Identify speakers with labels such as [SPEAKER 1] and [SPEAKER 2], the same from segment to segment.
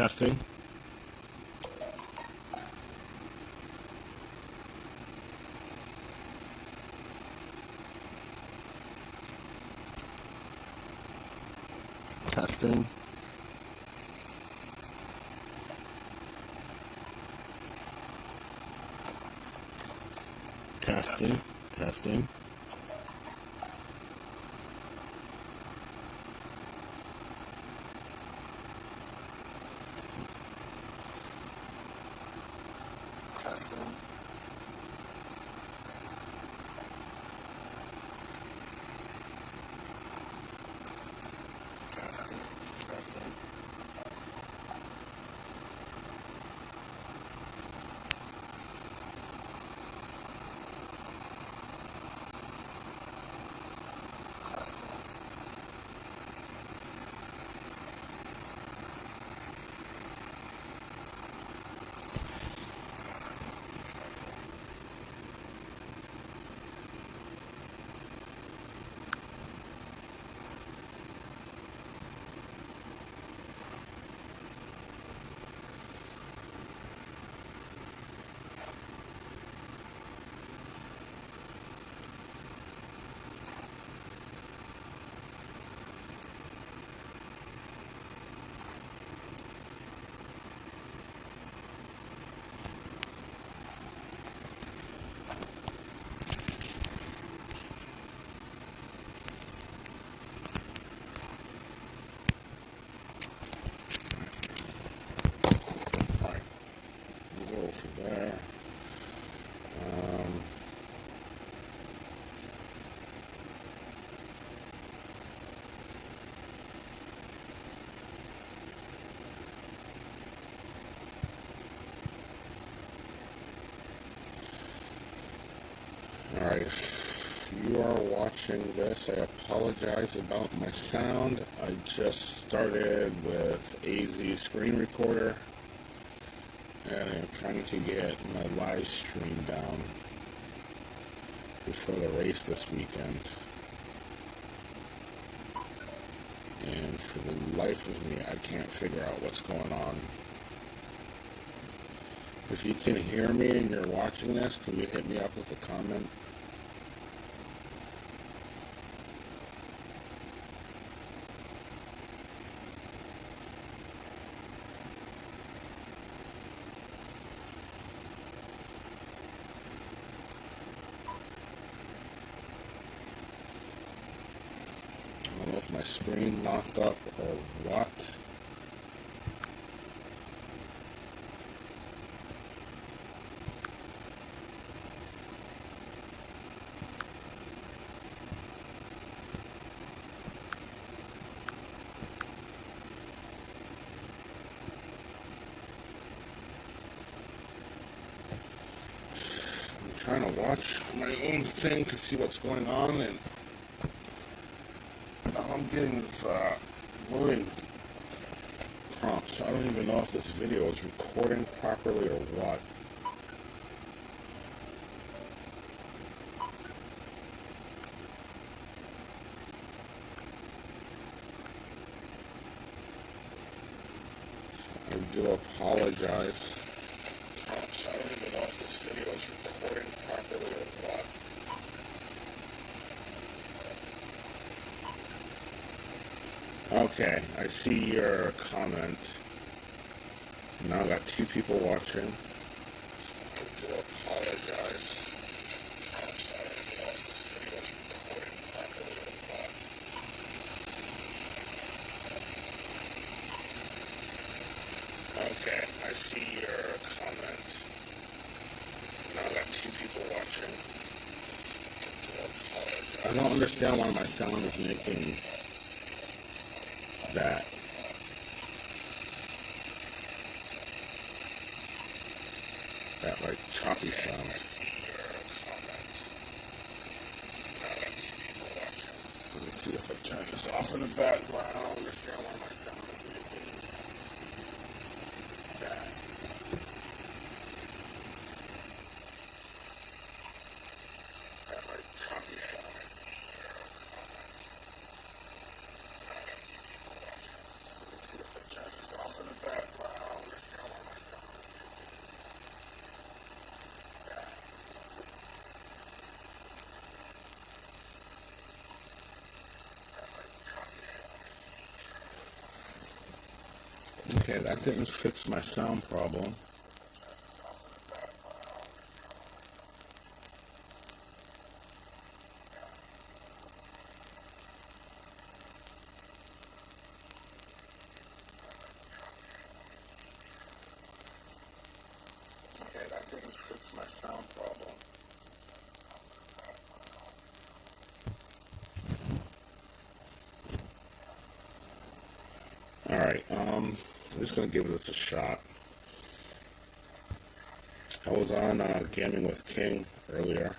[SPEAKER 1] Testing. Testing. Testing. Testing. Testing. Testing. Testing. Alright, we'll go for there. Alright, if you are watching this, I apologize about my sound. I just started with AZ Screen Recorder, and I'm trying to get my live stream down before the race this weekend. And for the life of me, I can't figure out what's going on. If you can hear me and you're watching this, can you hit me up with a comment? I don't know if my screen knocked up or what. Trying to watch my own thing to see what's going on, and all I'm getting is loading prompts. I don't even know if this video is recording properly or what. I do apologize. I don't even know if this video is recording properly or what. Okay, I see your comment. Now I got 2 people watching. I do apologize. I don't even know if this video is recording properly or what. Okay, I see your comment. Now I got 2 people watching. I don't understand why my sound is making that. That like choppy sound. Let me see if I turn this off in the background. I don't understand why my sound is making that. That like choppy sound. Let me see if I turn this off in the background. Okay, that didn't fix my sound problem. Okay, that didn't fix my sound problem. Alright, I'm just gonna give this a shot. I was on Gaming with King earlier.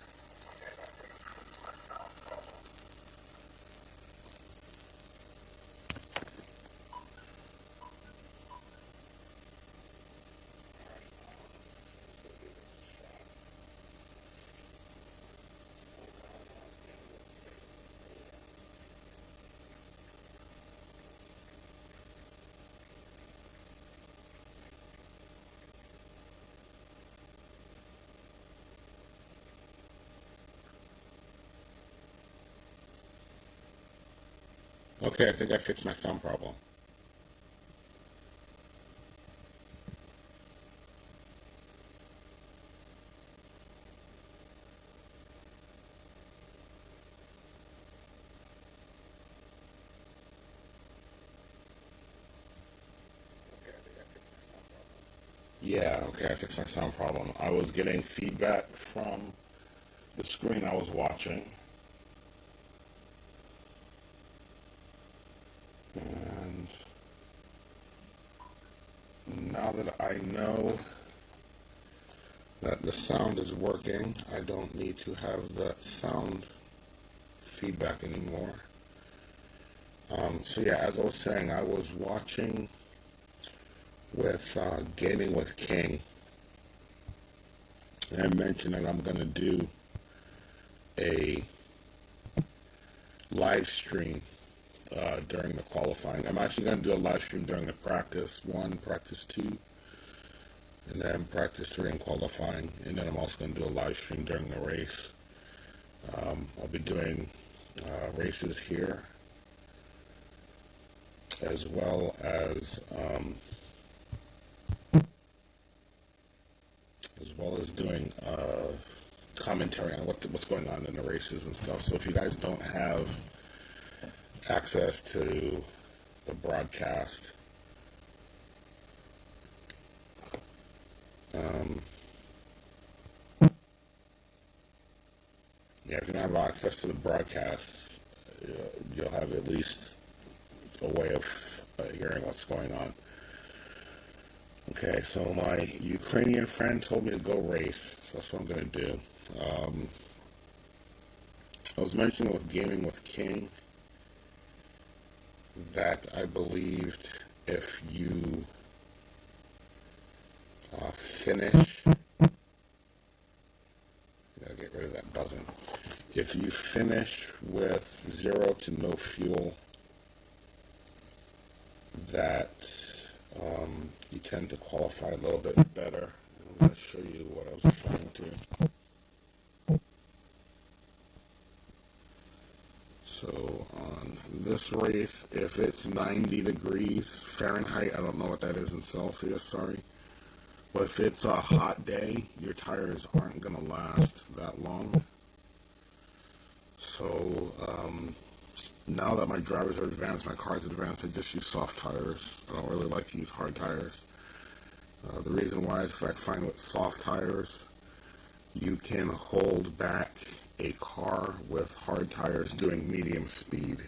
[SPEAKER 1] Okay, I think I fixed my sound problem. Yeah, okay, I fixed my sound problem. I was getting feedback from the screen I was watching. And now that I know that the sound is working, I don't need to have that sound feedback anymore. So yeah, as I was saying, I was watching with Gaming with King, and I mentioned that I'm going to do a live stream during the qualifying. I'm actually going to do a live stream during the practice 1, practice 2, and then practice 3 and qualifying. And then I'm also going to do a live stream during the race. I'll be doing races here as well as doing commentary on what's going on in the races and stuff. So if you guys don't have access to the broadcast, yeah, if you don't have access to the broadcast, you'll have at least a way of hearing what's going on. Okay, so my Ukrainian friend told me to go race, so that's what I'm going to do. I was mentioning with Gaming with King that I believed if you finish, gotta get rid of that buzzing. If you finish with 0 to no fuel, that you tend to qualify a little bit better. I'm going to show you what I was referring to. So on this race, if it's 90 degrees Fahrenheit, I don't know what that is in Celsius, sorry. But if it's a hot day, your tires aren't going to last that long. So now that my drivers are advanced, my car's advanced, I just use soft tires. I don't really like to use hard tires. The reason why is I find with soft tires, you can hold back a car with hard tires doing medium speed.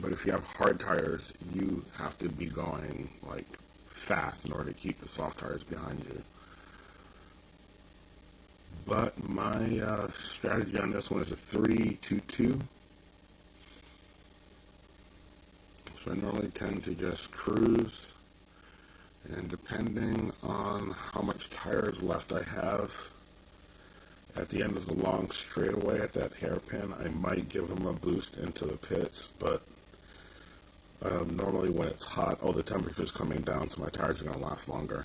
[SPEAKER 1] But if you have hard tires, you have to be going like fast in order to keep the soft tires behind you. But my strategy on this one is a 3-2-2. So I normally tend to just cruise, and depending on how much tires left I have at the end of the long straightaway at that hairpin, I might give them a boost into the pits, but normally when it's hot, the temperature's coming down, so my tires are going to last longer.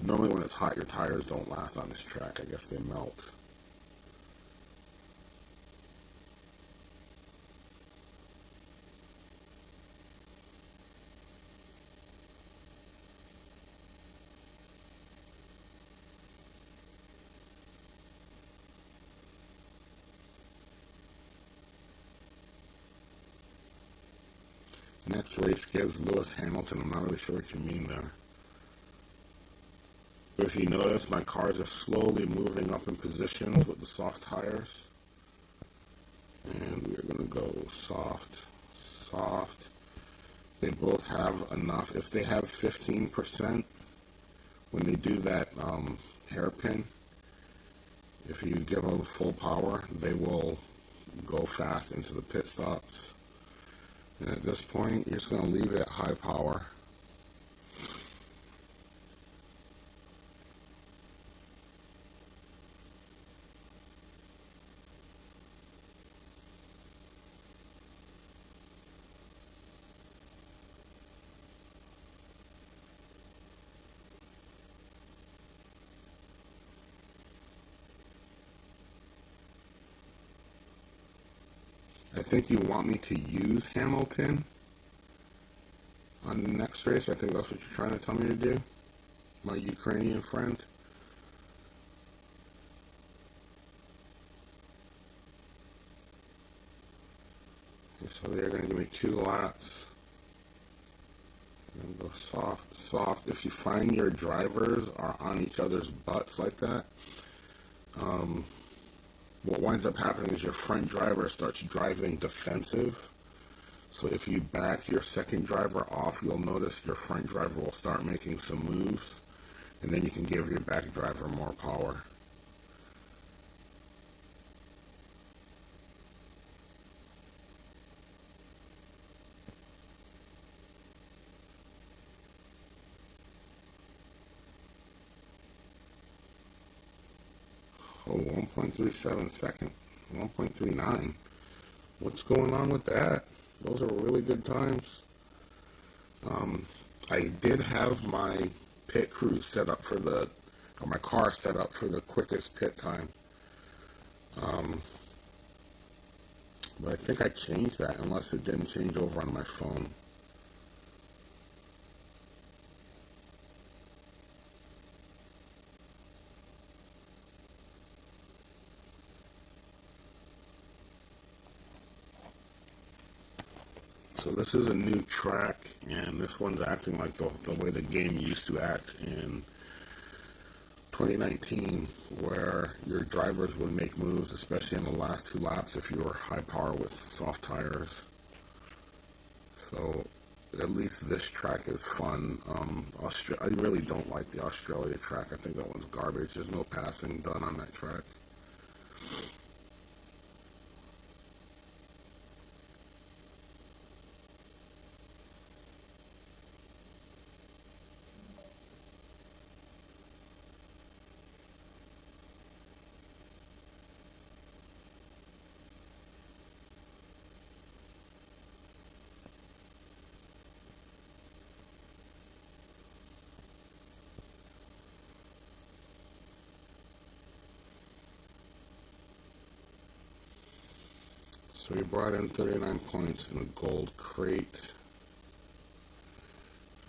[SPEAKER 1] Normally when it's hot, your tires don't last on this track. I guess they melt. Next race gives Lewis Hamilton. I'm not really sure what you mean there. But if you notice, my cars are slowly moving up in positions with the soft tires. And we're going to go soft, soft. They both have enough. If they have 15%, when they do that hairpin, if you give them full power, they will go fast into the pit stops. And at this point, you're just going to leave it at high power. I think you want me to use Hamilton on the next race. I think that's what you're trying to tell me to do, my Ukrainian friend. So they're going to give me 2 laps. I'm going to go soft, soft. If you find your drivers are on each other's butts like that, what winds up happening is your front driver starts driving defensive. So if you back your second driver off, you'll notice your front driver will start making some moves, and then you can give your back driver more power. Oh, 1.37 second, 1.39. What's going on with that? Those are really good times. I did have my pit crew set up for or my car set up for the quickest pit time. But I think I changed that unless it didn't change over on my phone. So this is a new track, and this one's acting like the way the game used to act in 2019, where your drivers would make moves, especially in the last 2 laps if you were high power with soft tires. So at least this track is fun. I really don't like the Australia track. I think that one's garbage. There's no passing done on that track. So we brought in 39 points in a gold crate.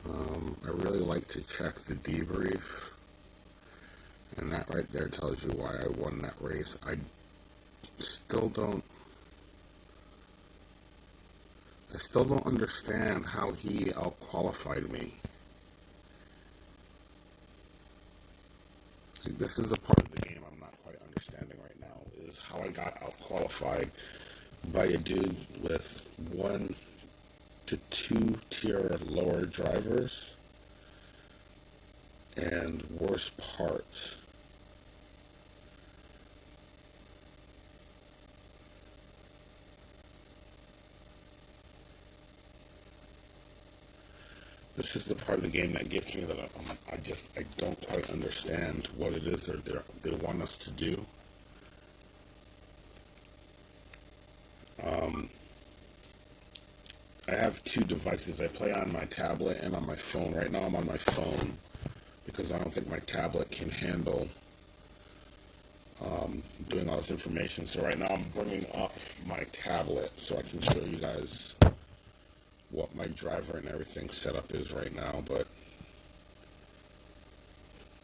[SPEAKER 1] I really like to check the debrief, and that right there tells you why I won that race. Still don't I still don't understand how he out-qualified me. Like, this is the part of the game I'm not quite understanding right now, is how I got out-qualified by a dude with 1 to 2 tier lower drivers and worse parts. This is the part of the game that gets me, that I don't quite understand what it is they want us to do. I have 2 devices. I play on my tablet and on my phone. Right now I'm on my phone because I don't think my tablet can handle doing all this information. So right now I'm bringing up my tablet so I can show you guys what my driver and everything setup is right now. But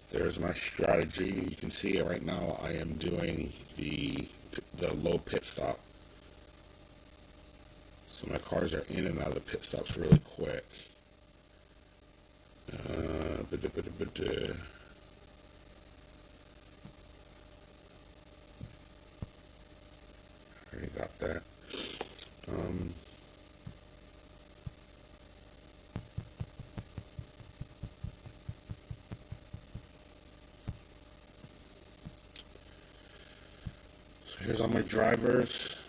[SPEAKER 1] there's my strategy. You can see it right now. I am doing the low pit stop. So my cars are in and out of the pit stops really quick. Already got that. So here's all my drivers.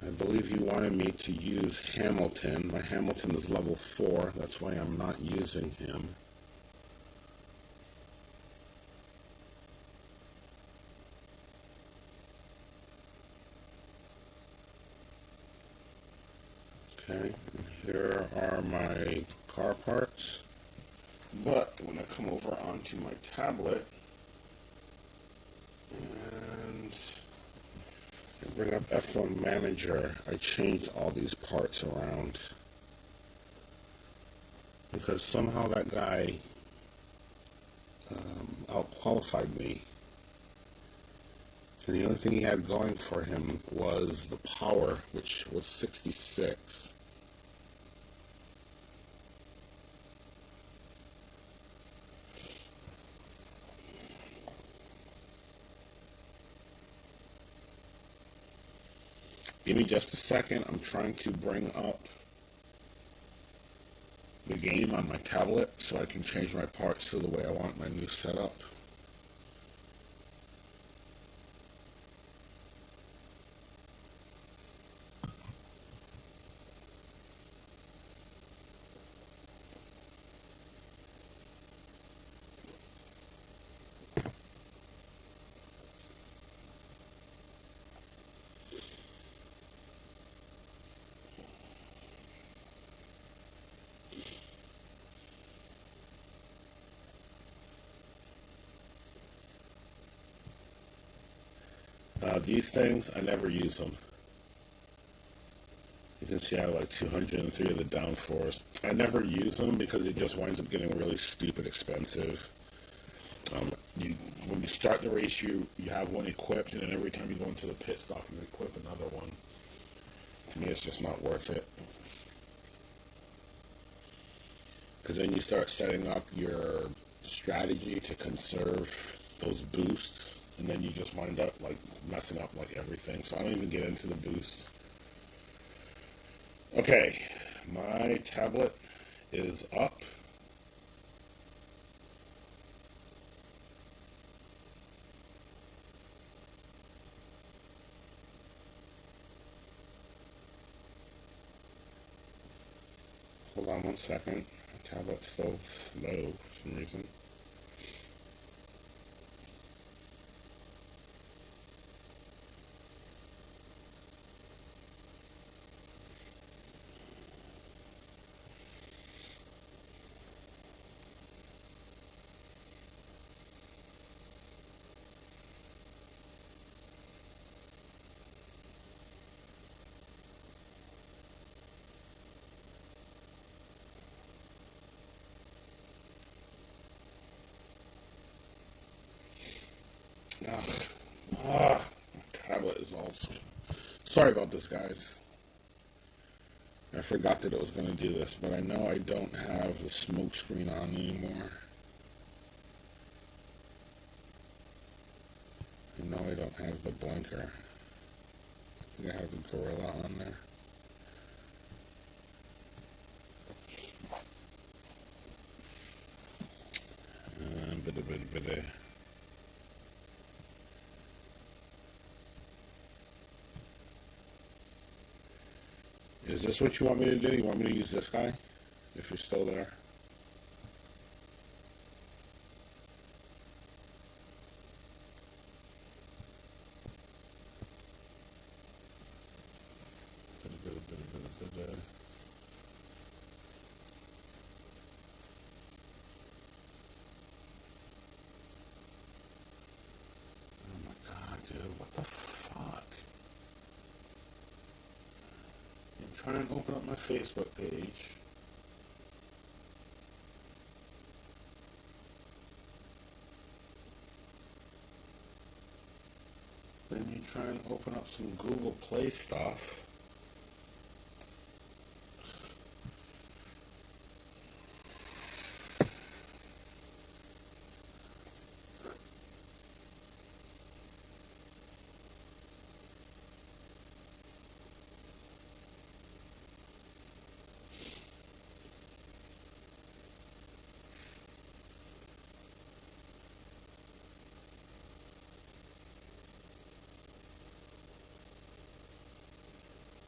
[SPEAKER 1] I believe you wanted me to use Hamilton. My Hamilton is level 4. That's why I'm not using him. Okay, and here are my car parts. But when I come over onto my tablet and I bring up F1 Manager, I changed all these parts around because somehow that guy out-qualified me. And the only thing he had going for him was the power, which was 66. Give me just a second. I'm trying to bring up the game on my tablet so I can change my parts to the way I want my new setup. These things, I never use them. You can see I have like 203 of the downforce. I never use them because it just winds up getting really stupid expensive. When you start the race, you have one equipped, and then every time you go into the pit stop, you equip another one. To me, it's just not worth it. Because then you start setting up your strategy to conserve those boosts, and then you just wind up like messing up like everything. So I don't even get into the boosts. Okay, my tablet is up. Hold on one second. My tablet's so slow for some reason. My tablet is all. Sorry about this, guys. I forgot that it was going to do this, but I know I don't have the smoke screen on anymore. I know I don't have the blinker. I think I have the Gorilla on there. Bit. Is this what you want me to do? You want me to use this guy? If you're still there. Oh my god, dude, what the fuck? I'm trying to open up my Facebook page. Then you trying to open up some Google Play stuff.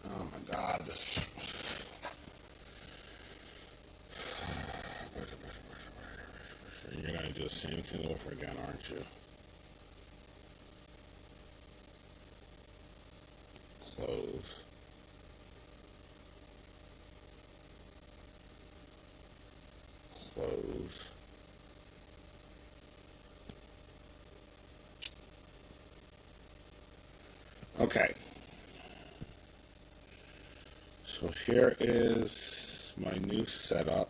[SPEAKER 1] Oh my God, this. You're gonna do the same thing over again, aren't you? Close. Close. Okay. So here is my new setup.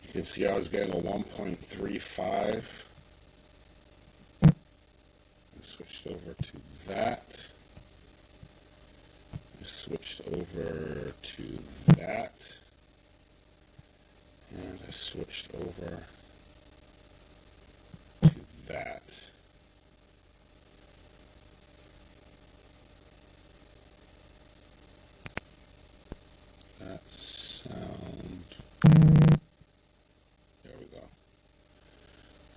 [SPEAKER 1] You can see I was getting a 1.35. I switched over to that. I switched over to that. And I switched over to that. That sound. There we go.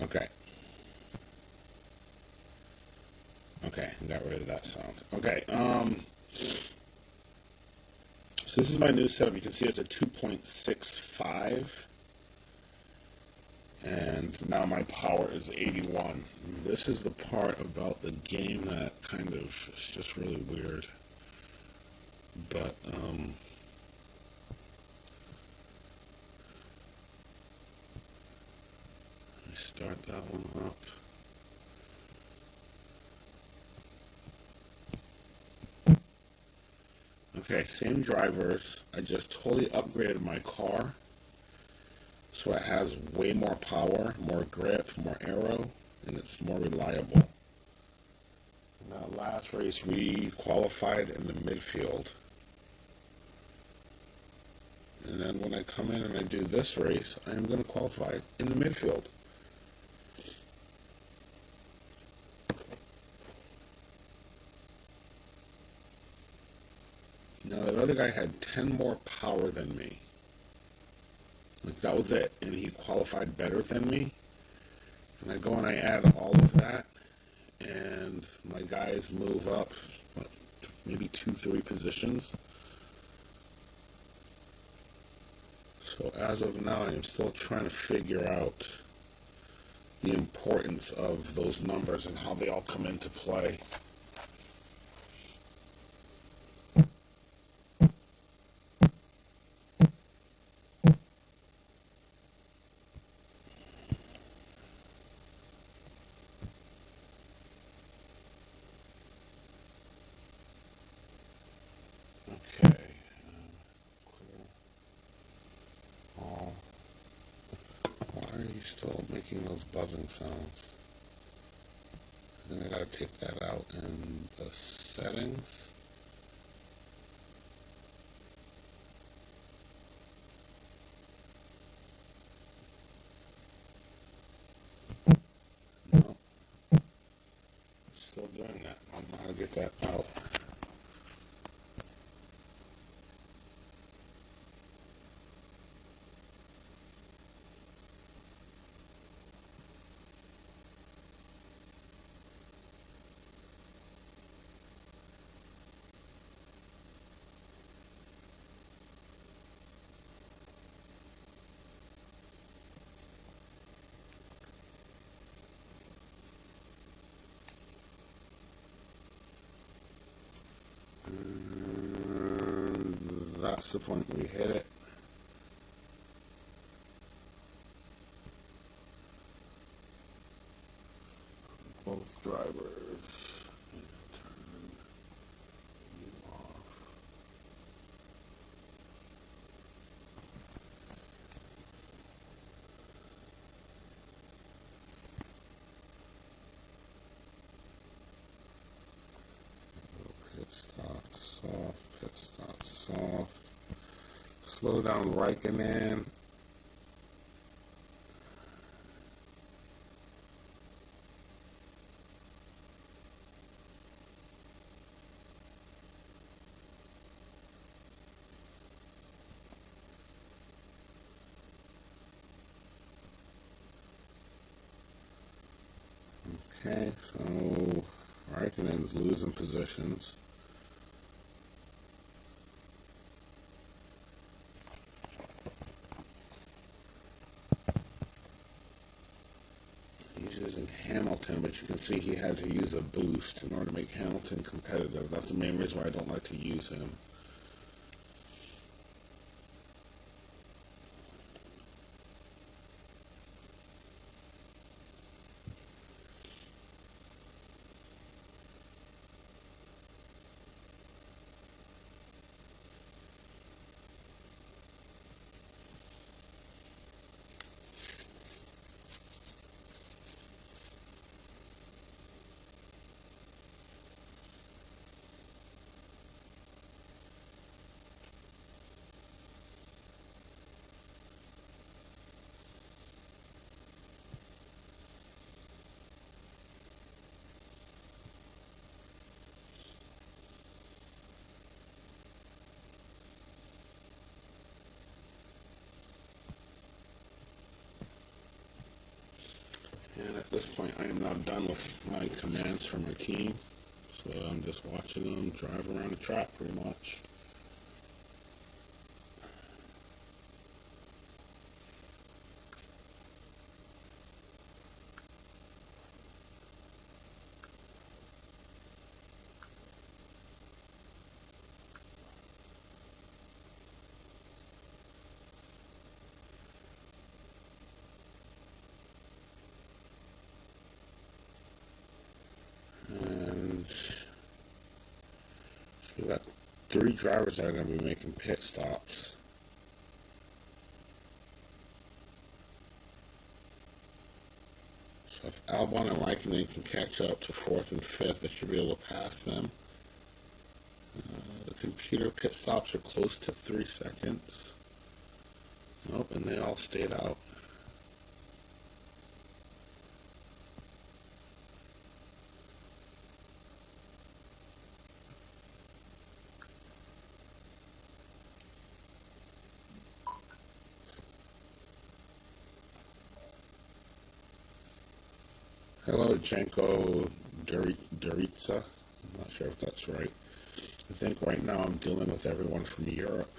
[SPEAKER 1] Okay. Okay, got rid of that sound. Okay, so this is my new setup. You can see it's a 2.65. And now my power is 81. This is the part about the game that kind of is just really weird. But, let me start that one up. Okay, same drivers. I just totally upgraded my car. So it has way more power, more grip, more aero, and it's more reliable. Now, last race we qualified in the midfield. And then when I come in and I do this race, I am going to qualify in the midfield. Now, that other guy had 10 more power than me. Like, that was it. And he qualified better than me. And I go and I add all of that. And my guys move up, maybe 2-3 positions. So as of now, I'm still trying to figure out the importance of those numbers and how they all come into play. Okay. Oh, why are you still making those buzzing sounds? Then I gotta take that out in the settings. No, still doing that. I don't know how to get that out. And that's the point we hit it. Both drivers. Turn you off. slow down Raikkonen. Okay, so Raikkonen's losing positions. He's using Hamilton, but you can see he had to use a boost in order to make Hamilton competitive. That's the main reason why I don't like to use him. And at this point, I am now done with my commands for my team. So I'm just watching them drive around the track pretty much. And we got 3 drivers that are going to be making pit stops. So if Albon and Raikkonen can catch up to 4th and 5th, they should be able to pass them. The computer pit stops are close to 3 seconds. Nope, and they all stayed out. Hello, Janko Duritsa. I'm not sure if that's right. I think right now I'm dealing with everyone from Europe.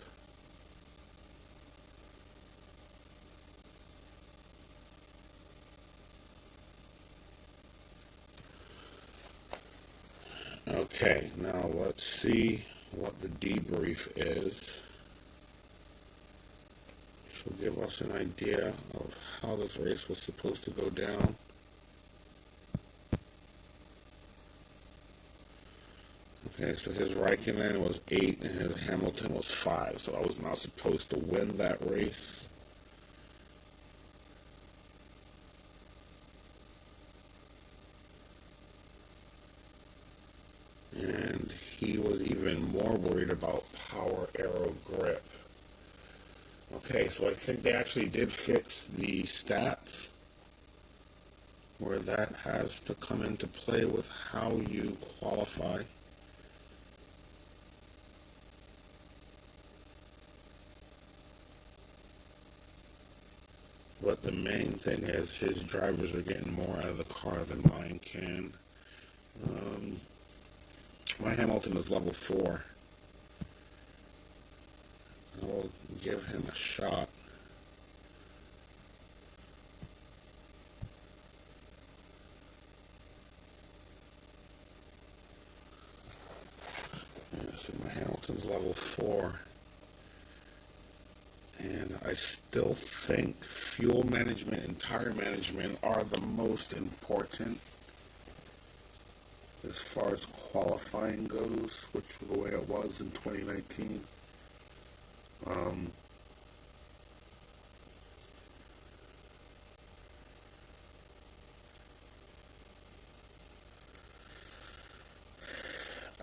[SPEAKER 1] Okay, now let's see what the debrief is. Which will give us an idea of how this race was supposed to go down. Okay, so his Raikkonen was 8 and his Hamilton was 5, so I was not supposed to win that race. And he was even more worried about power aero grip. Okay, so I think they actually did fix the stats where that has to come into play with how you qualify. But the main thing is his drivers are getting more out of the car than mine can. My Hamilton is level 4. I will give him a shot. Yeah, so my Hamilton's level 4. And I still think fuel management and tire management are the most important as far as qualifying goes, which the way it was in 2019.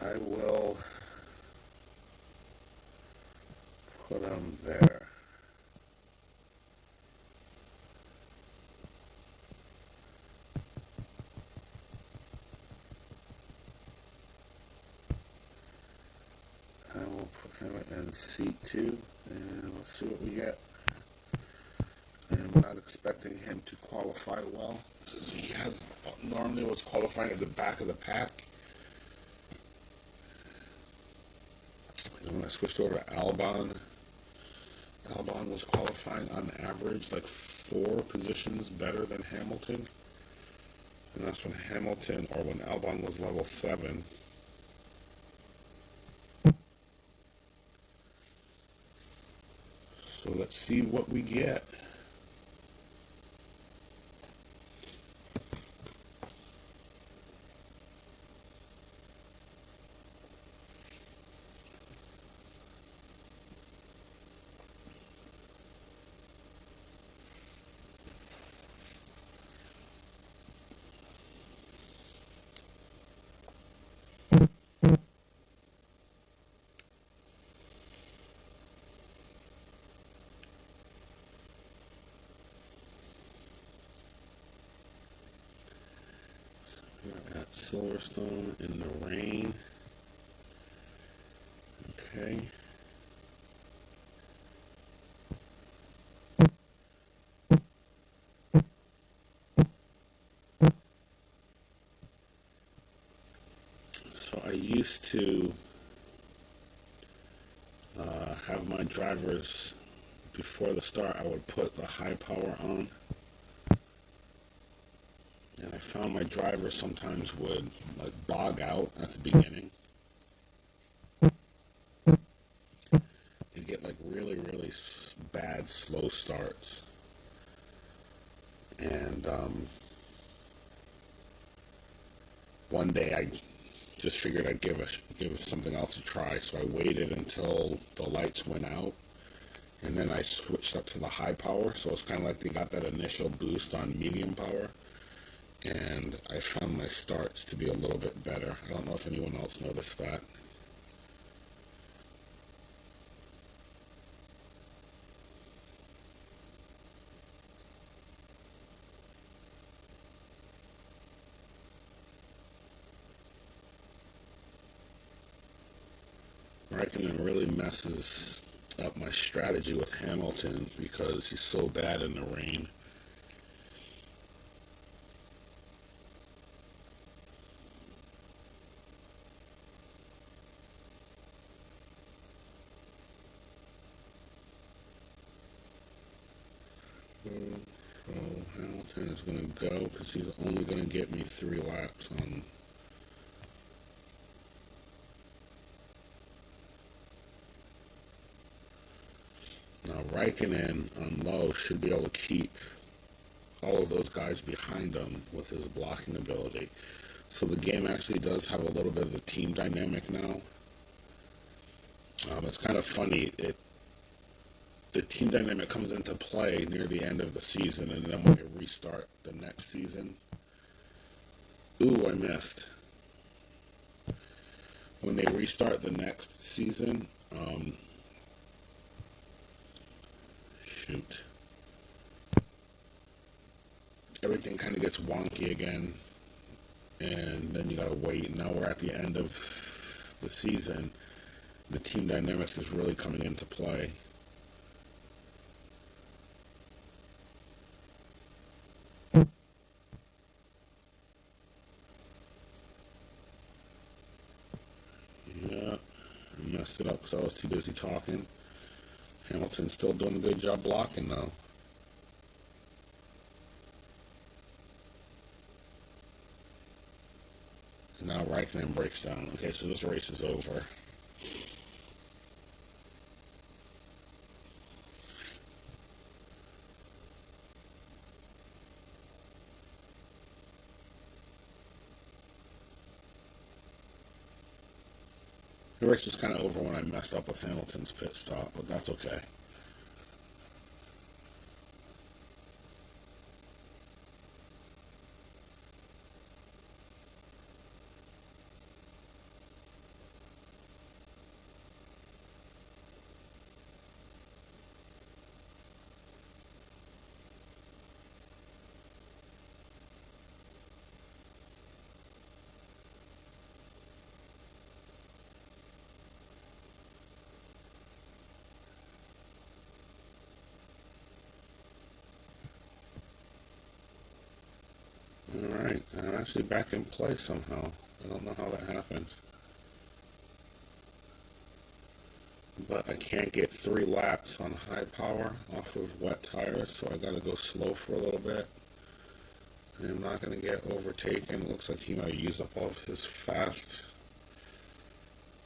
[SPEAKER 1] I will put them there. I will put him in C2, and let's see what we get. I'm not expecting him to qualify well, because he has normally was qualifying at the back of the pack. And when I switched over to Albon, Albon was qualifying on average like 4 positions better than Hamilton. And that's when Hamilton, or when Albon was level 7. So let's see what we get. We're at Silverstone in the rain. Okay. So I used to have my drivers, before the start, I would put the high power on. And I found my drivers sometimes would like bog out at the beginning. You get like really, really bad slow starts. And one day I just figured I'd give something else a try. So I waited until the lights went out, and then I switched up to the high power. So it's kind of like they got that initial boost on medium power. And I found my starts to be a little bit better. I don't know if anyone else noticed that. Raikkonen really messes up my strategy with Hamilton because he's so bad in the rain. So Hamilton is going to go because he's only going to get me 3 laps on. Now Raikkonen on low should be able to keep all of those guys behind him with his blocking ability. So the game actually does have a little bit of a team dynamic now. It's kind of funny. The team dynamic comes into play near the end of the season, and then when they restart the next season, ooh, I missed. When they restart the next season, shoot, everything kind of gets wonky again, and then you gotta wait. Now we're at the end of the season. The team dynamics is really coming into play. Yeah, I messed it up because I was too busy talking. Hamilton's still doing a good job blocking though. And now Raikkonen breaks down. Okay, so this race is over. The race was kind of over when I messed up with Hamilton's pit stop, but that's okay. And I'm actually back in play somehow. I don't know how that happened. But I can't get 3 laps on high power off of wet tires, so I gotta go slow for a little bit. I'm not gonna get overtaken. It looks like he might use up all of his fast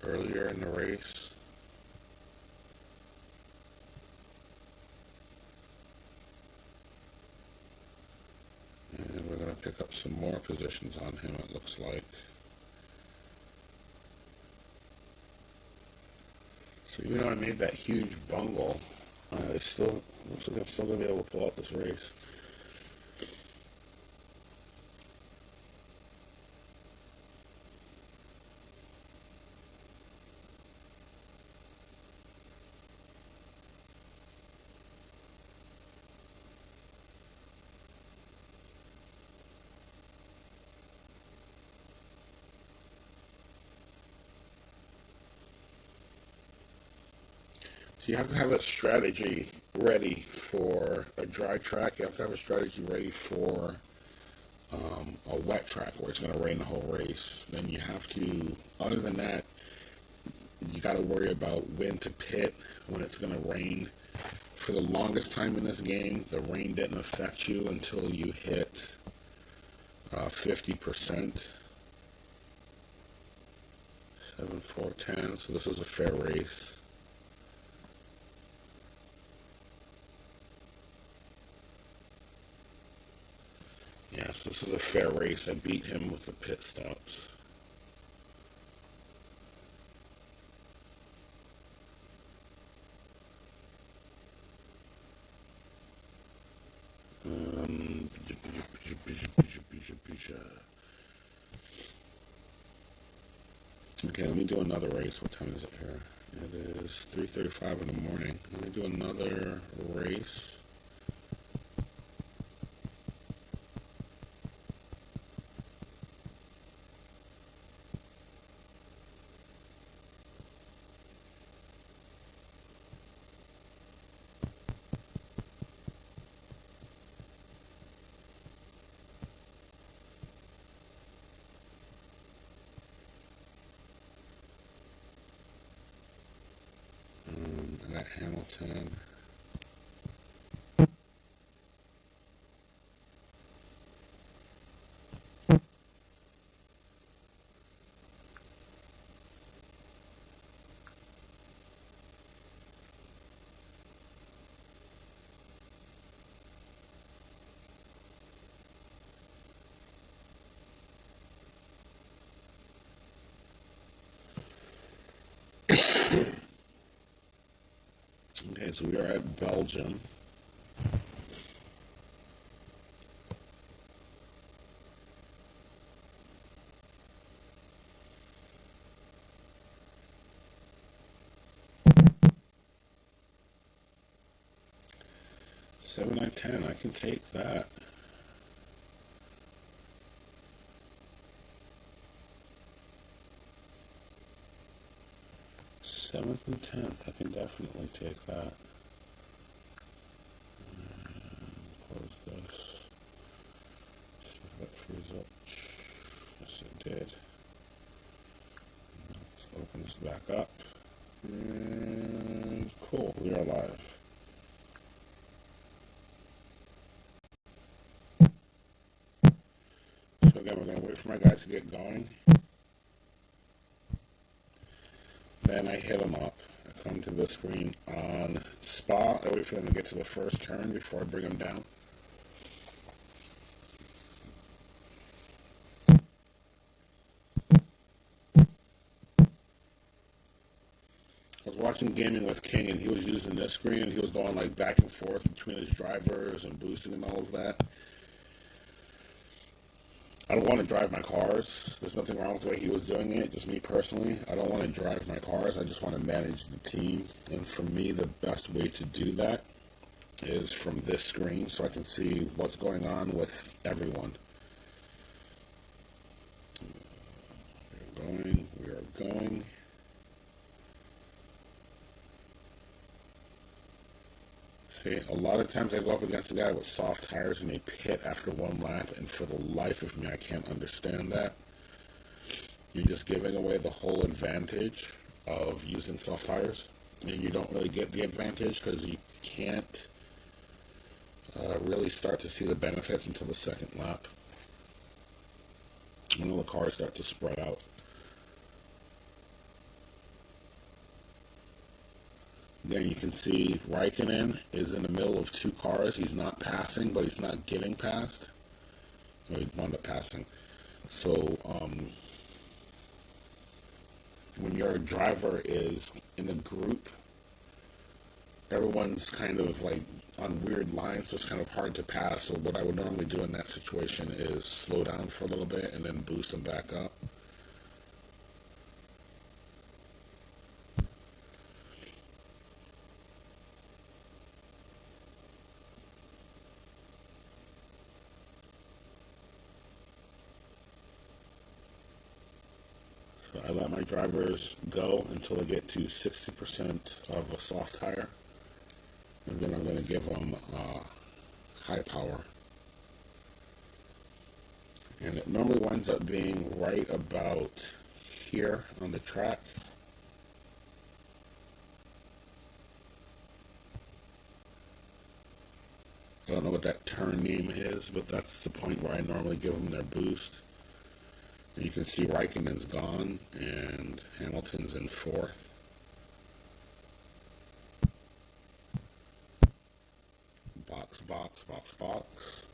[SPEAKER 1] earlier in the race. And we're gonna pick up some more positions on him, it looks like. So even though I made that huge bungle, it still looks like I'm still gonna be able to pull out this race. So you have to have a strategy ready for a dry track. You have to have a strategy ready for a wet track where it's going to rain the whole race. Then you have to, other than that, you got to worry about when to pit, when it's going to rain. For the longest time in this game, the rain didn't affect you until you hit 50%. 7, 4, 10. So this is a fair race. Yes, this is a fair race. I beat him with the pit stops. Okay, let me do another race. What time is it here? It is 3:35 in the morning. Let me do another race. I got Hamilton. Okay, so we are at Belgium. Seven out of 10. I can take that. Seventh and 10th. I can definitely take that. Close this. See if that frees up. Yes, it did. Let's open this back up. And cool, we are live. So again, we're going to wait for my guys to get going. Then I hit them up. I come to the screen on Spa. I wait for them to get to the first turn before I bring them down. I was watching Gaming with King, and he was using this screen. He was going like back and forth between his drivers and boosting and all of that. I don't want to drive my cars. There's nothing wrong with the way he was doing it. Just me personally, I don't want to drive my cars. I just want to manage the team. And for me, the best way to do that is from this screen, so I can see what's going on with everyone. We are going. We are going. See, a lot of times I go up against a guy with soft tires and they pit after one lap, and for the life of me, I can't understand that. You're just giving away the whole advantage of using soft tires, and you don't really get the advantage because you can't really start to see the benefits until the second lap. When all the cars start to spread out. Again, you can see Raikkonen is in the middle of two cars. He's not passing, but he's not getting past. Or he wound up passing. So, when your driver is in a group, everyone's kind of like on weird lines, so it's kind of hard to pass. So what I would normally do in that situation is slow down for a little bit and then boost them back up. So I let my drivers go until they get to 60% of a soft tire. And then I'm going to give them high power. And it normally winds up being right about here on the track. I don't know what that turn name is, but that's the point where I normally give them their boost. And you can see Raikkonen's gone and Hamilton's in fourth. Box, box, box, box.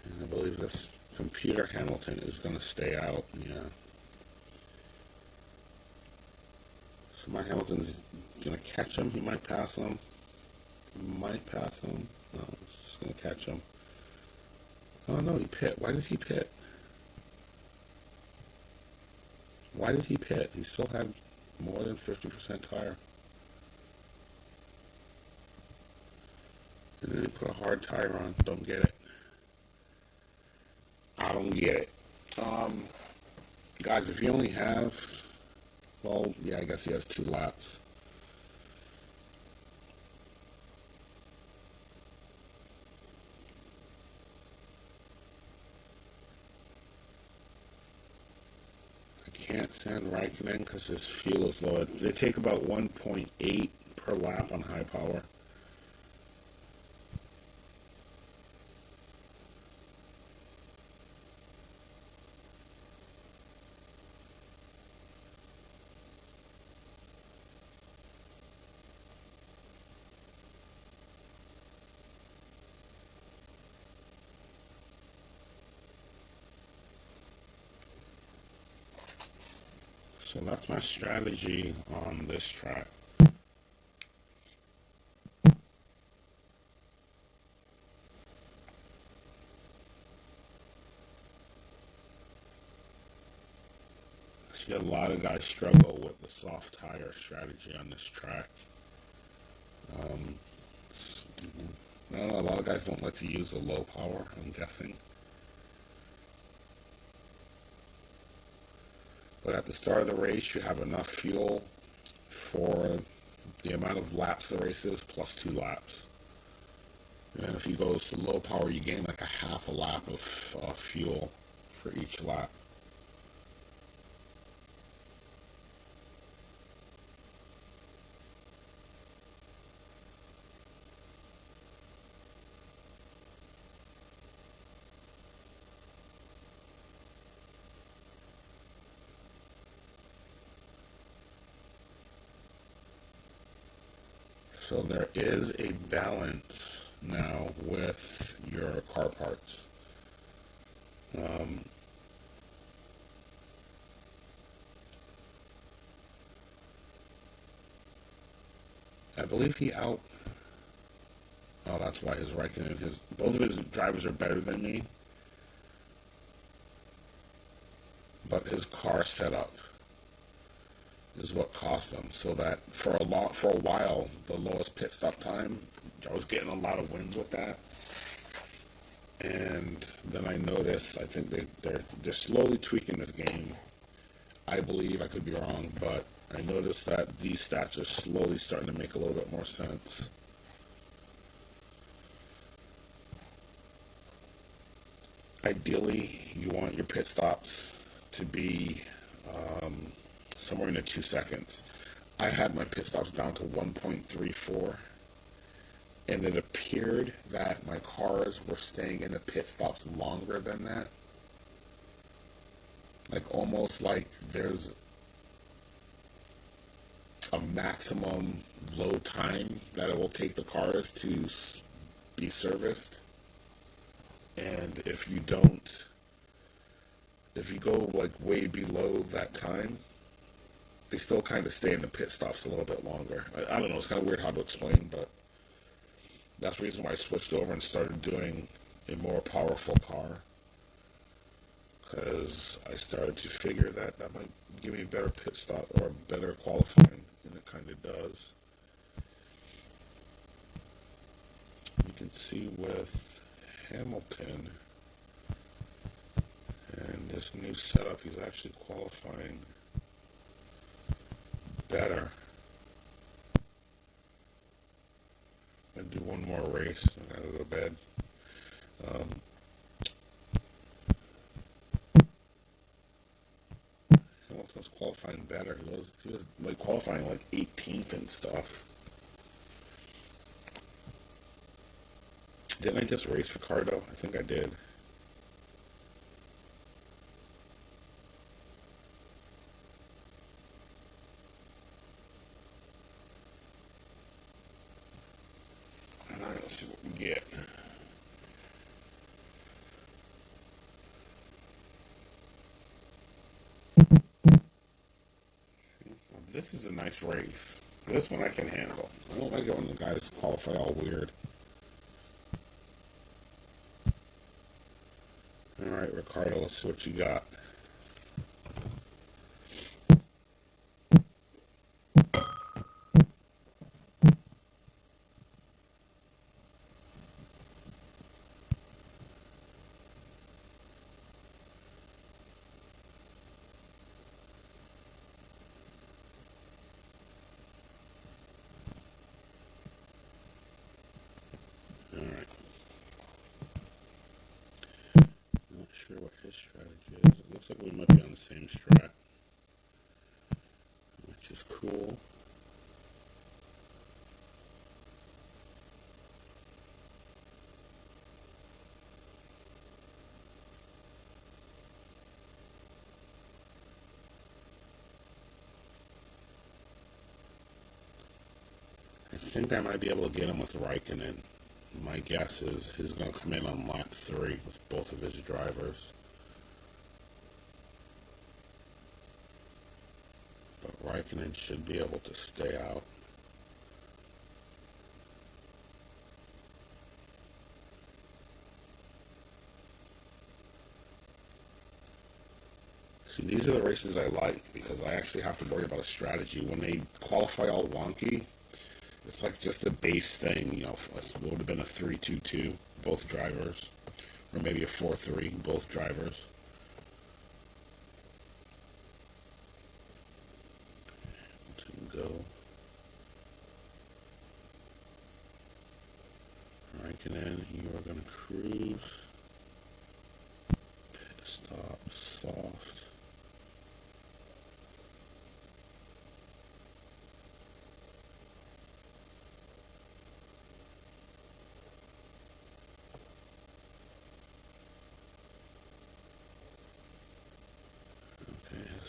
[SPEAKER 1] And I believe this computer Hamilton is going to stay out, yeah. So my Hamilton's going to catch him. He might pass him. Might pass him. No, it's just going to catch him. Oh no, he pit. Why did he pit? Why did he pit? He still had more than 50% tire. And then he put a hard tire on. Don't get it. I don't get it. Guys, if you only have, well, yeah, I guess he has 2 laps. I can't send Raikkonen because his fuel is low. They take about 1.8 per lap on high power. So that's my strategy on this track. I see a lot of guys struggle with the soft tire strategy on this track. I don't know, a lot of guys don't like to use the low power, I'm guessing. But at the start of the race, you have enough fuel for the amount of laps the race is, plus 2 laps. And then if you go to low power, you gain like a half a lap of fuel for each lap. So there is a balance now with your car parts. I believe he out. Oh, that's why his Raikkonen, both of his drivers are better than me, but his car setup is what cost him. So that for a while, the lowest pit stop time, I was getting a lot of wins with that. And then I noticed, I think they're slowly tweaking this game. I believe, I could be wrong, but I noticed that these stats are slowly starting to make a little bit more sense. Ideally, you want your pit stops to be um, somewhere in the 2 seconds. I had my pit stops down to 1.34, and it appeared that my cars were staying in the pit stops longer than that. Like almost like there's a maximum load time that it will take the cars to be serviced. And if you go like way below that time, they still kind of stay in the pit stops a little bit longer. I don't know, it's kind of weird how to explain, but that's the reason why I switched over and started doing a more powerful car. Because I started to figure that that might give me a better pit stop or better qualifying, and it kind of does. You can see with Hamilton and this new setup, he's actually qualifying better. I do one more race and I go to bed. Um, Hamilton's qualifying better. He was like qualifying like 18th and stuff. Didn't I just race Ricardo? I think I did. All right, let's see what we get. This is a nice race. This one I can handle. I don't like it when the guys qualify all weird. All right, Ricardo, let's see what you got. All right. Not sure what his strategy is. It looks like we might be on the same strat, which is cool. I think I might be able to get him with Raikkonen. My guess is he's going to come in on lap 3 with both of his drivers. But Raikkonen should be able to stay out. See, these are the races I like because I actually have to worry about a strategy. When they qualify all wonky, it's like just a base thing, you know, it would have been a 3-2-2, both drivers, or maybe a 4-3, both drivers. Go. Raikkonen, you are going to cruise. Pit stop, soft.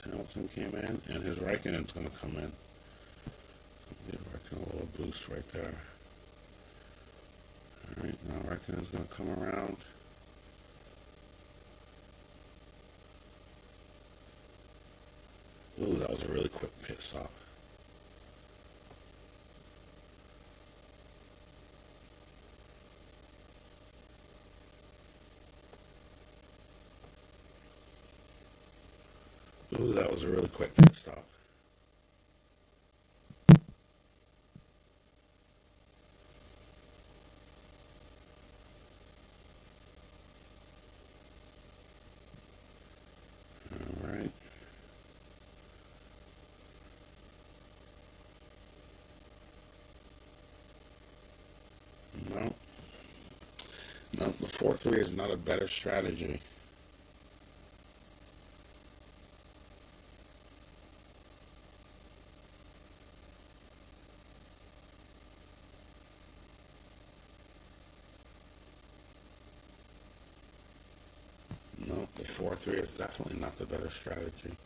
[SPEAKER 1] Hamilton came in, and his Raikkonen's going to come in. Give Raikkonen a little boost right there. All right, now Raikkonen's going to come around. Ooh, that was a really quick pit stop. Ooh, that was a really quick pit stop. No, the 4-3 is not a better strategy. No, the 4-3 is definitely not the better strategy.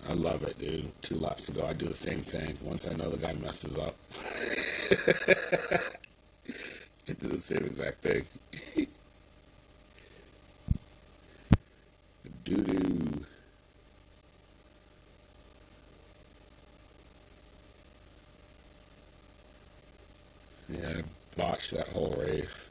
[SPEAKER 1] I love it, dude. 2 laps to go. I do the same thing. Once I know the guy messes up, I do the same exact thing. Doo doo. Yeah, I botched that whole race.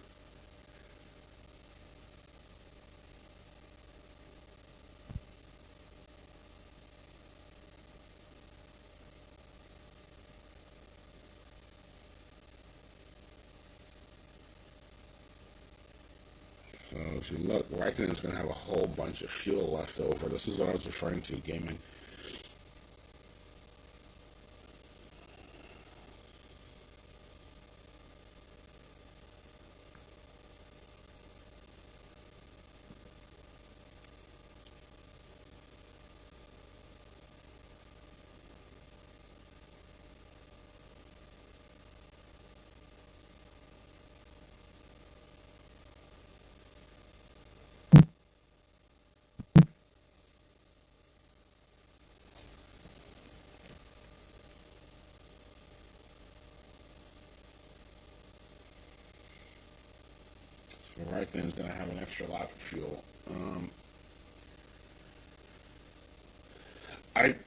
[SPEAKER 1] So if you look, Raikkonen's going to have a whole bunch of fuel left over. This is what I was referring to, gaming. So Raikkonen's going to have an extra lap of fuel.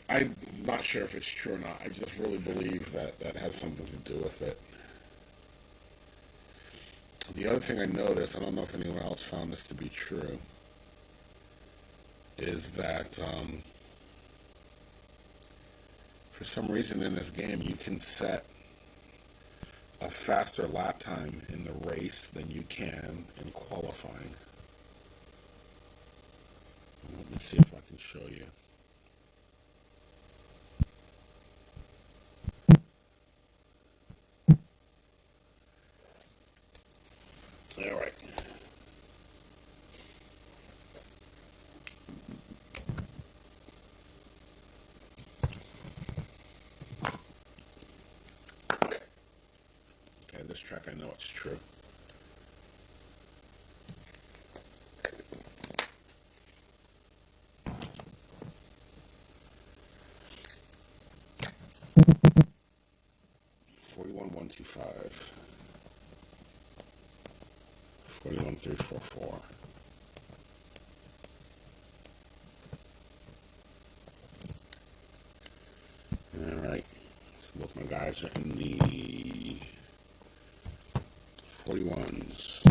[SPEAKER 1] I'm not sure if it's true or not. I just really believe that that has something to do with it. The other thing I noticed, I don't know if anyone else found this to be true, is that for some reason in this game you can set a faster lap time in the race than you can in qualifying. Let me see if I can show you. All right. Okay, this track I know it's true. (41,125), 41,344. All right. So both my guys are in the 41s.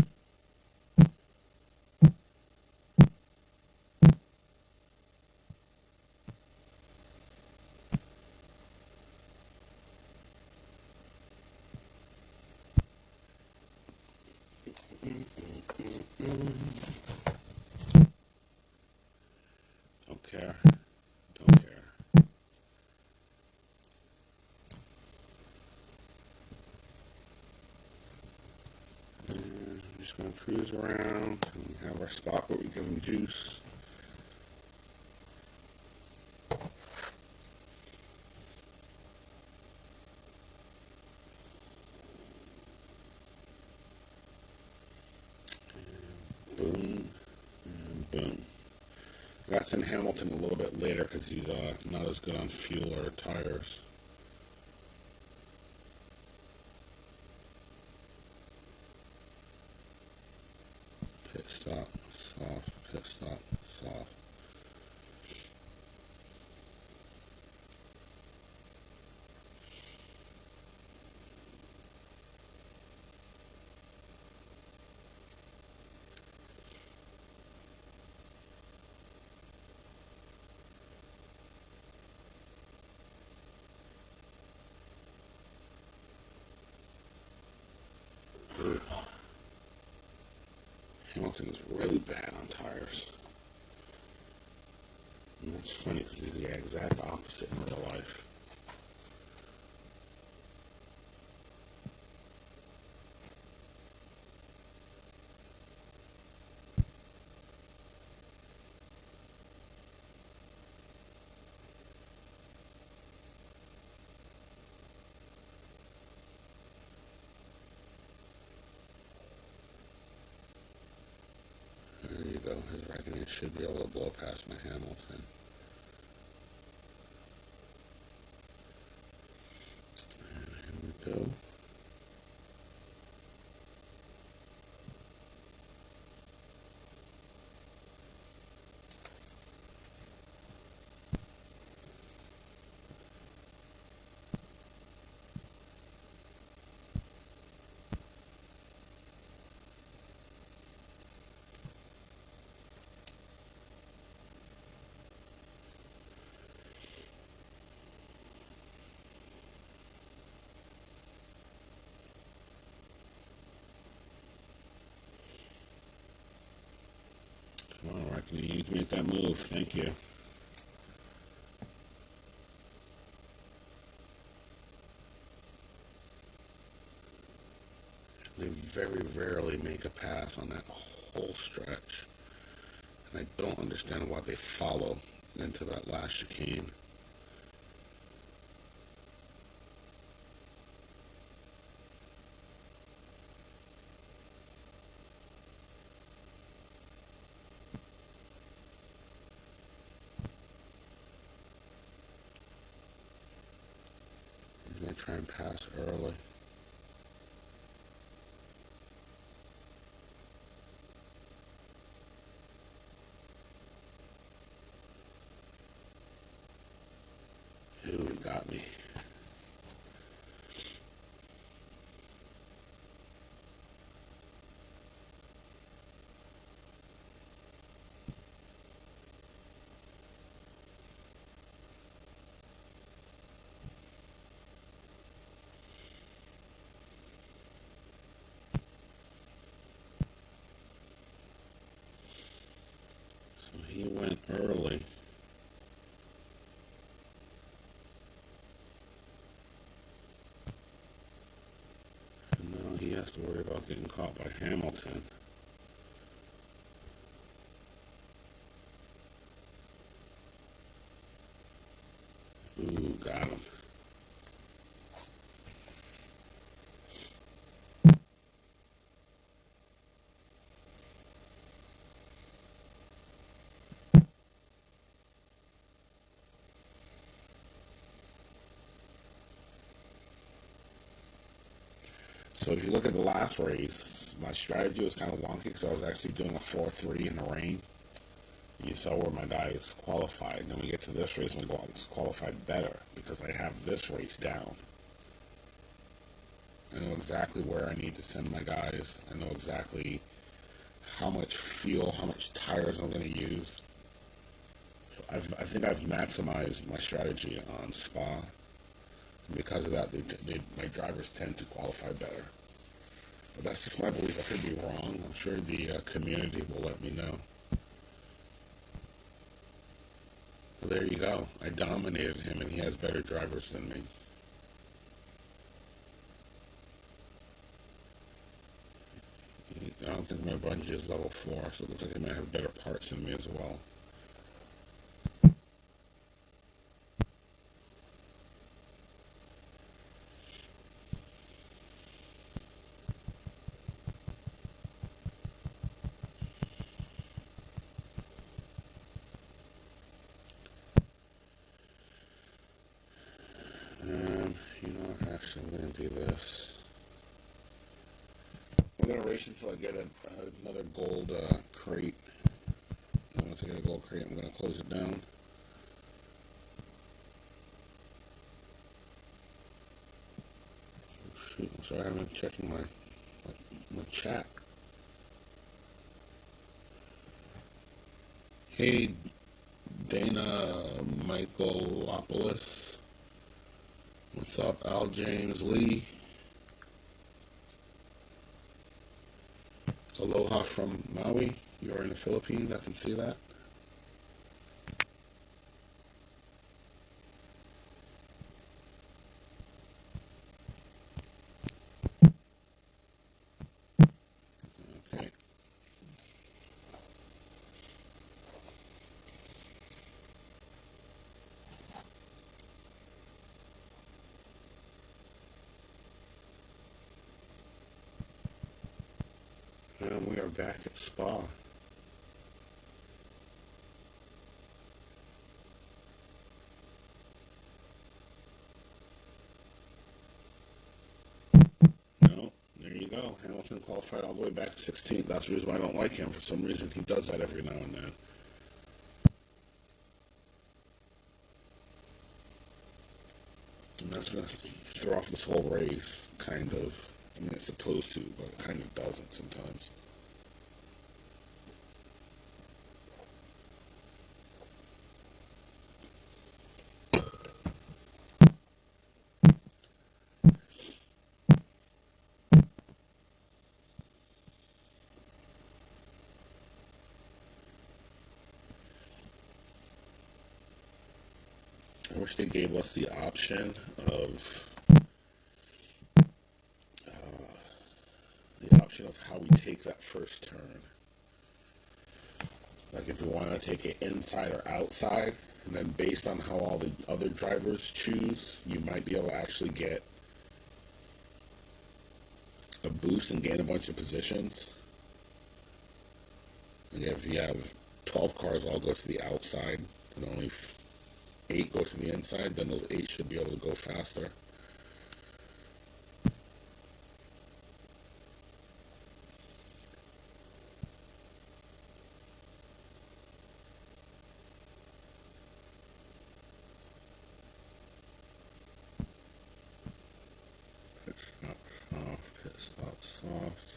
[SPEAKER 1] Don't care. Don't care. And I'm just going to cruise around and have our spot where we give them juice. Boom. And boom. I got to send Hamilton a little bit later because he's not as good on fuel or tires. Pit stop, soft, pit stop, soft. Hamilton is really bad on tires. And that's funny because he's the exact opposite in real life. There you go. His reckoning should be able to blow past my Hamilton. And here we go. Come on, reckoning. You need to make that move. Thank you. They very rarely make a pass on that whole stretch. And I don't understand why they follow into that last chicane. He's going to try and pass early. Ooh, he got me. So he went early. And now he has to worry about getting caught by Hamilton. Ooh, got him. So if you look at the last race, my strategy was kind of wonky because I was actually doing a 4-3 in the rain. You saw where my guys qualified. Then we get to this race and we qualified better because I have this race down. I know exactly where I need to send my guys. I know exactly how much fuel, how much tires I'm going to use. I think I've maximized my strategy on Spa. And because of that, my drivers tend to qualify better. But that's just my belief. I could be wrong. I'm sure the community will let me know. Well, there you go. I dominated him, and he has better drivers than me. I don't think my bungee is level 4, so it looks like he might have better parts than me as well. You know what? Actually, I'm going to do this. I'm going to race until I get another gold crate. And once I get a gold crate, I'm going to close it down. Oh, shoot, I'm sorry, I haven't been checking my chat. Hey, Dana Michaelopoulos. What's up, Al James Lee? Aloha from Maui. You're in the Philippines, I can see that. And we are back at Spa. No, there you go. Hamilton qualified all the way back 16th. That's the reason why I don't like him. For some reason, he does that every now and then. And that's going to throw off this whole race, kind of. I mean, it's supposed to, but it kind of doesn't sometimes. I wish they gave us the option of how we take that first turn. Like if we want to take it inside or outside, and then based on how all the other drivers choose, you might be able to actually get a boost and gain a bunch of positions. And if you have 12 cars all go to the outside and only 8 go to the inside, then those 8 should be able to go faster. Pit stop soft, pit stop soft.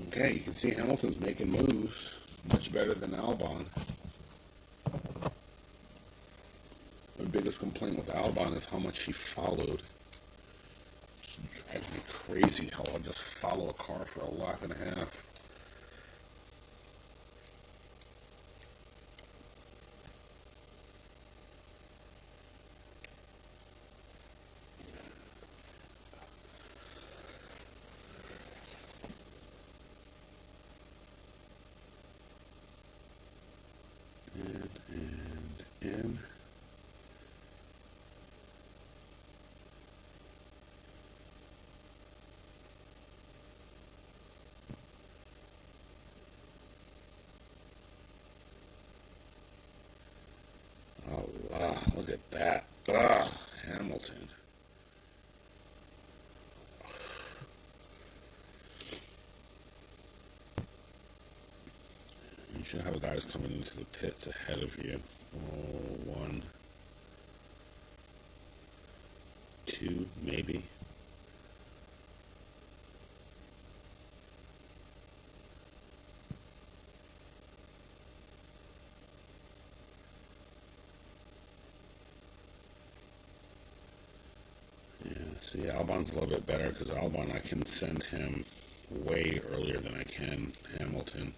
[SPEAKER 1] Okay, you can see Hamilton's making moves much better than Albon. My biggest complaint with Albon is how much he followed. It drives me crazy how I'll just follow a car for a lap and a half. In. Oh, look at that. Hamilton. You should have guys coming into the pits ahead of you. Oh, 1, 2, maybe. Yeah, see, Albon's a little bit better because Albon, I can send him way earlier than I can Hamilton.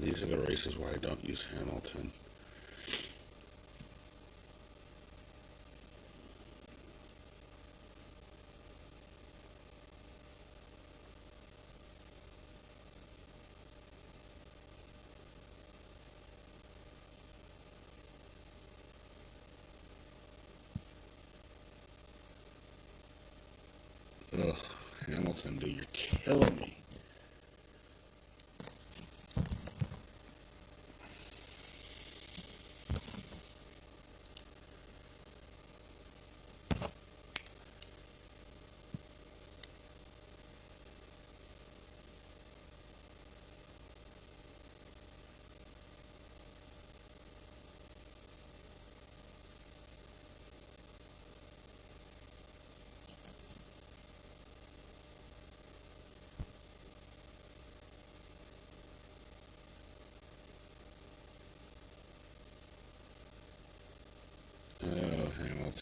[SPEAKER 1] These are the races where I don't use Hamilton. Ugh, Hamilton, dude, you're killing me.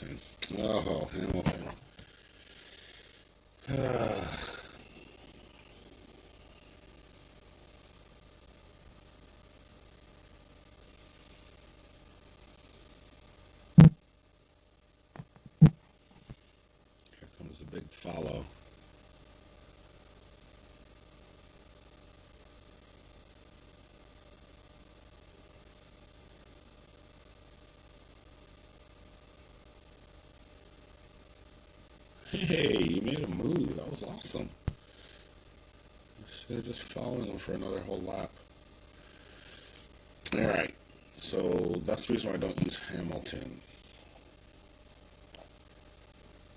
[SPEAKER 1] Hamilton. Oh, Hamilton. Here comes the big follow. Hey, you made a move. That was awesome. Should have just followed him for another whole lap. All right. So that's the reason why I don't use Hamilton.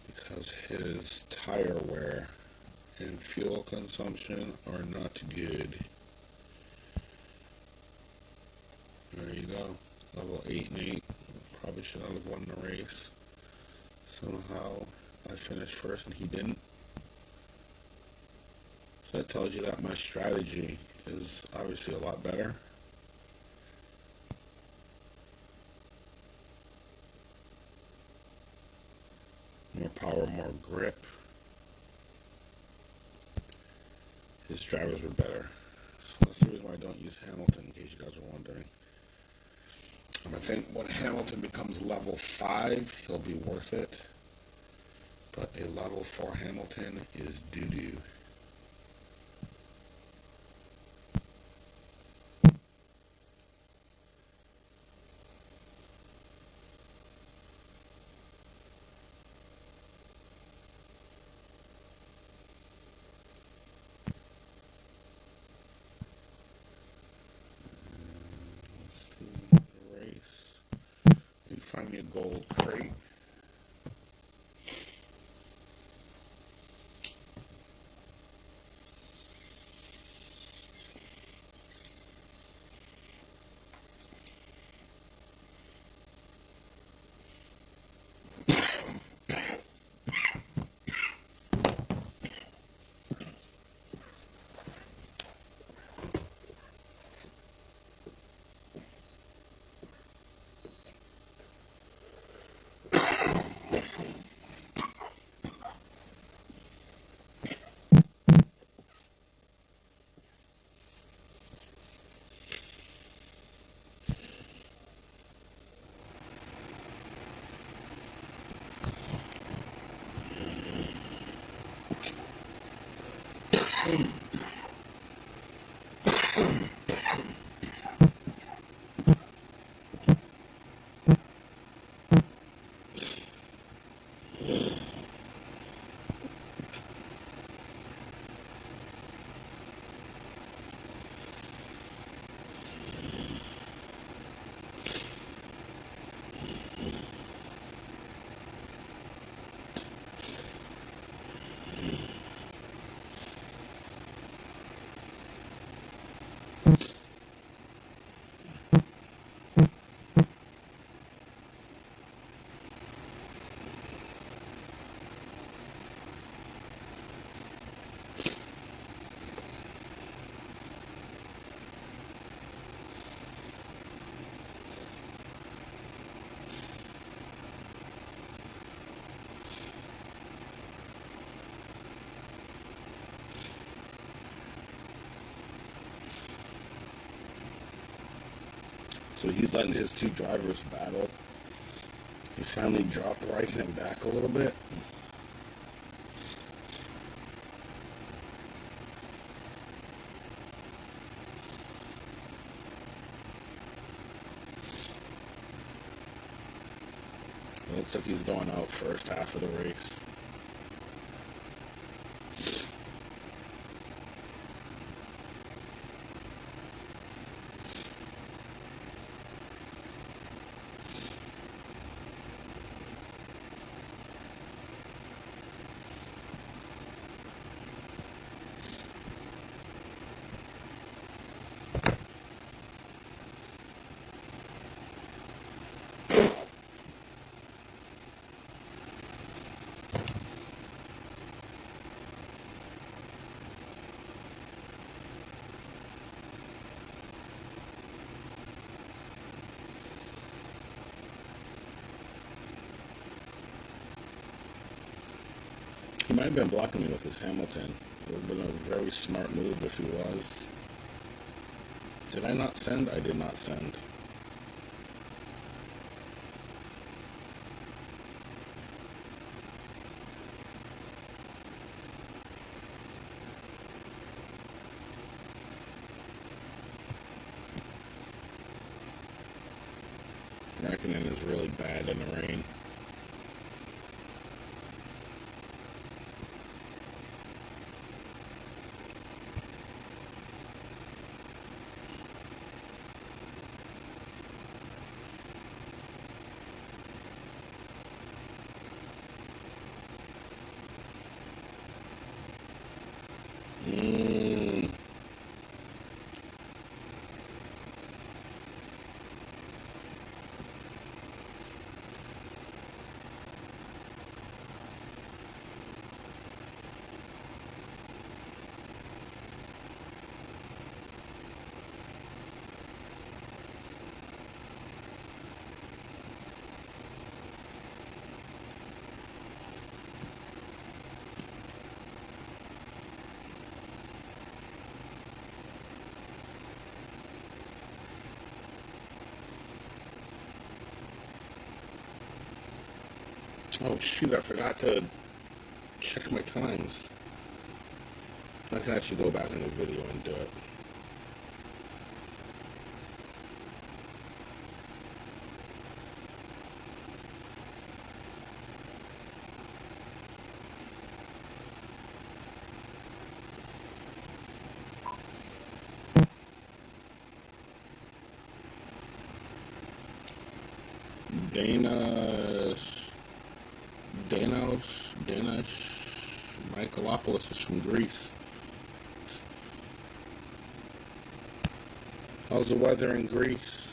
[SPEAKER 1] Because his tire wear and fuel consumption are not good. There you go. Level 8 and 8. Probably should not have won the race. Somehow I finished first and he didn't. So that tells you that my strategy is obviously a lot better. More power, more grip. His drivers were better. So that's the reason why I don't use Hamilton, in case you guys are wondering. And I think when Hamilton becomes level 5, he'll be worth it. But a level 4 Hamilton is doo-doo. Let's do the race. You find me a gold crate. So he's letting his two drivers battle. He finally dropped Raikkonen back a little bit. It looks like he's going out first half of the race. might have been blocking me with his Hamilton. It would have been a very smart move if he was. Did I not send? I did not send. Reckoning is really bad in the rain. Mm. Oh shoot, I forgot to check my times. I can actually go back in the video and do it. Danos Michaelopoulos is from Greece. How's the weather in Greece?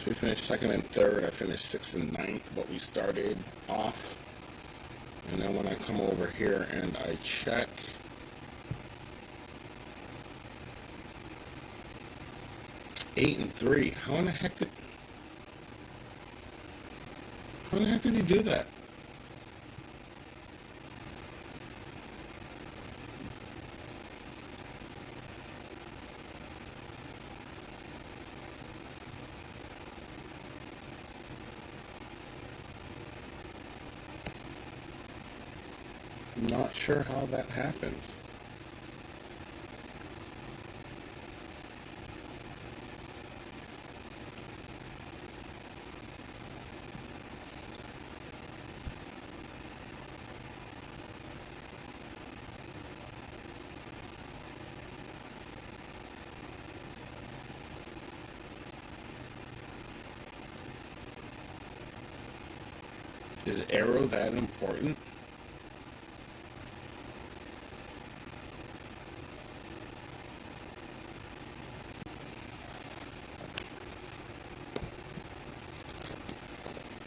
[SPEAKER 1] So we finished second and third. I finished sixth and ninth, but we started off. And then when I come over here and I check, eight and three. How in the heck did he do that? Not sure how that happened. Is arrow that important?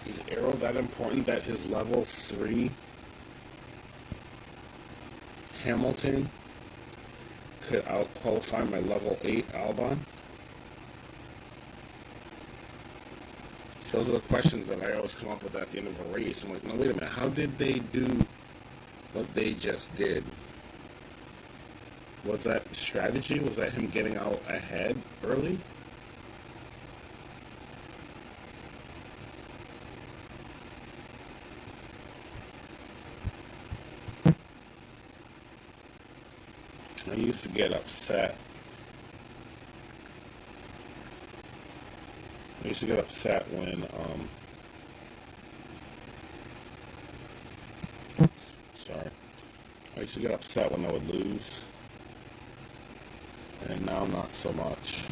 [SPEAKER 1] Is arrow that important that his level 3 Hamilton could out-qualify my level 8 Albon? So those are the questions that I always come up with at the end of a race. I'm like, no, wait a minute. How did they do what they just did? Was that strategy? Was that him getting out ahead early? I used to get upset. I used to get upset when, sorry. I used to get upset when I would lose. And and now not so much.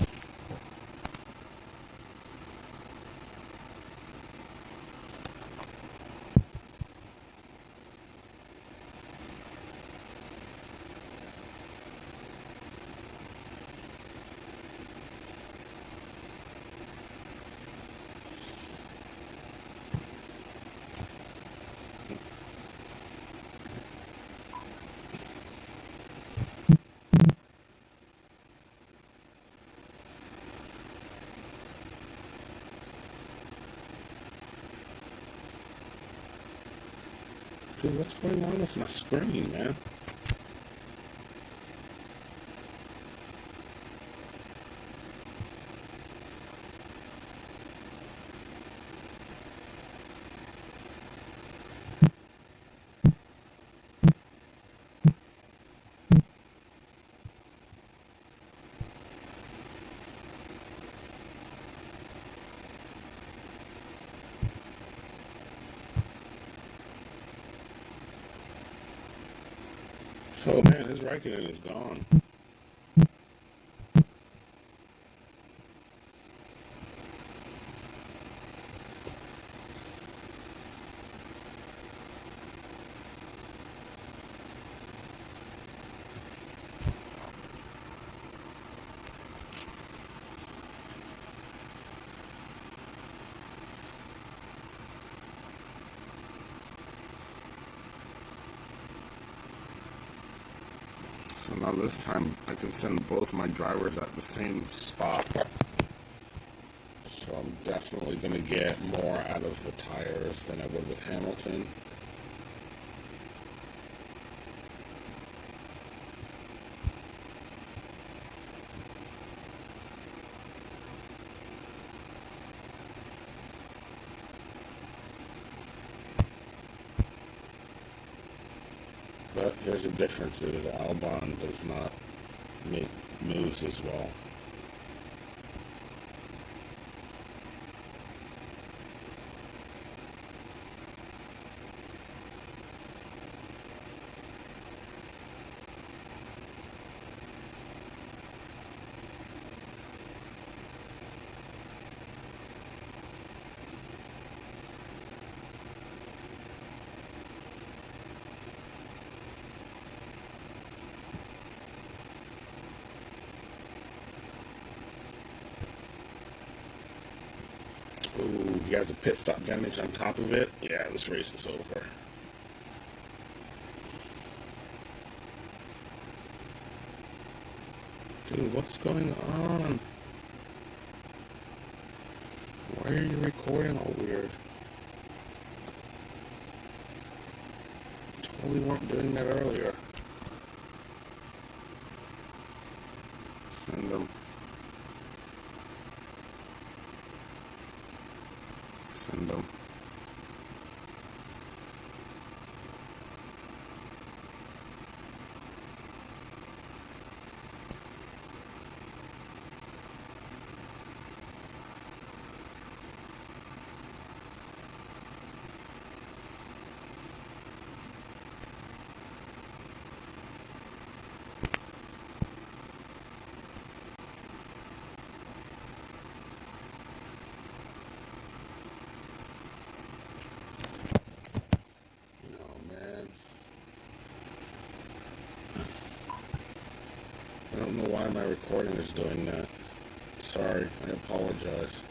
[SPEAKER 1] Dude, what's going on with my screen, man? Oh man, his Raikkonen is gone. So now this time I can send both my drivers at the same spot. So I'm definitely going to get more out of the tires than I would with Hamilton. But here's the difference, is Albon does not make moves as well. Ooh, he has a pit stop damage on top of it. Yeah, this race is over. Dude, what's going on? Why are you recording all weird? Totally weren't doing that earlier. Send them. Send them. I don't know why my recording is doing that. Sorry, I apologize.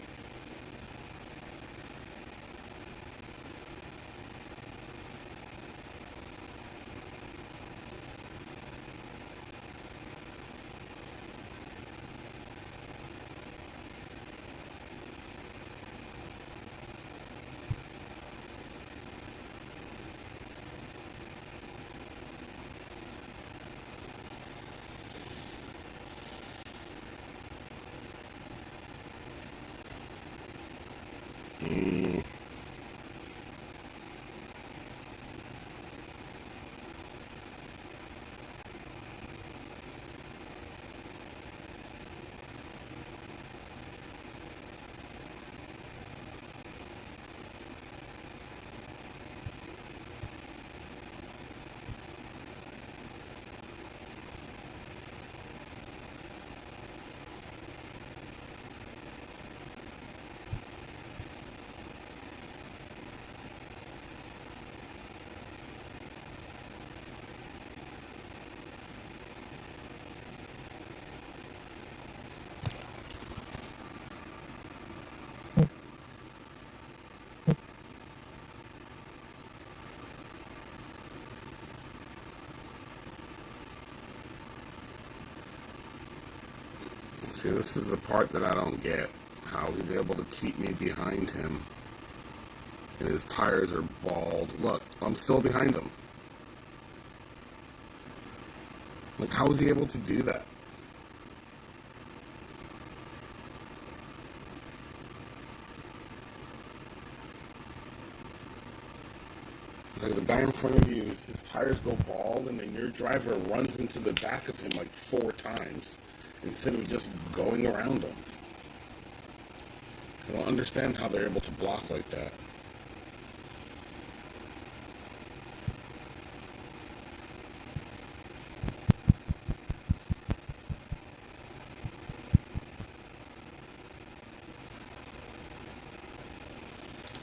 [SPEAKER 1] See, this is the part that I don't get. How he's able to keep me behind him. And his tires are bald. Look, I'm still behind him. Like, how is he able to do that? Like, the guy in front of you, his tires go bald, and then your driver runs into the back of him like 4 times instead of just going around him. I don't understand how they're able to block like that.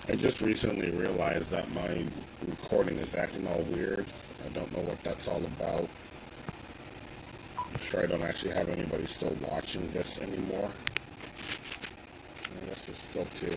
[SPEAKER 1] I just recently realized that my recording is acting all weird. I don't know what that's all about. I'm sure I don't actually have anybody still watching this anymore. I guess there's still 2.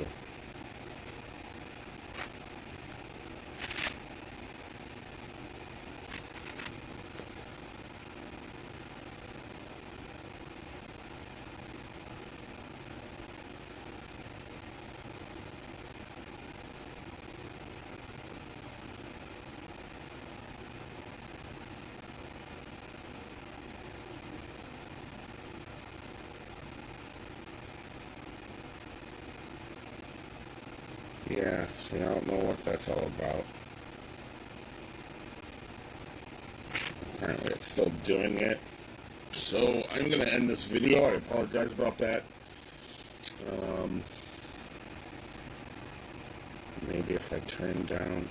[SPEAKER 1] Yeah, see, I don't know what that's all about. Apparently it's still doing it. So I'm going to end this video. I apologize about that. Maybe if I turn down...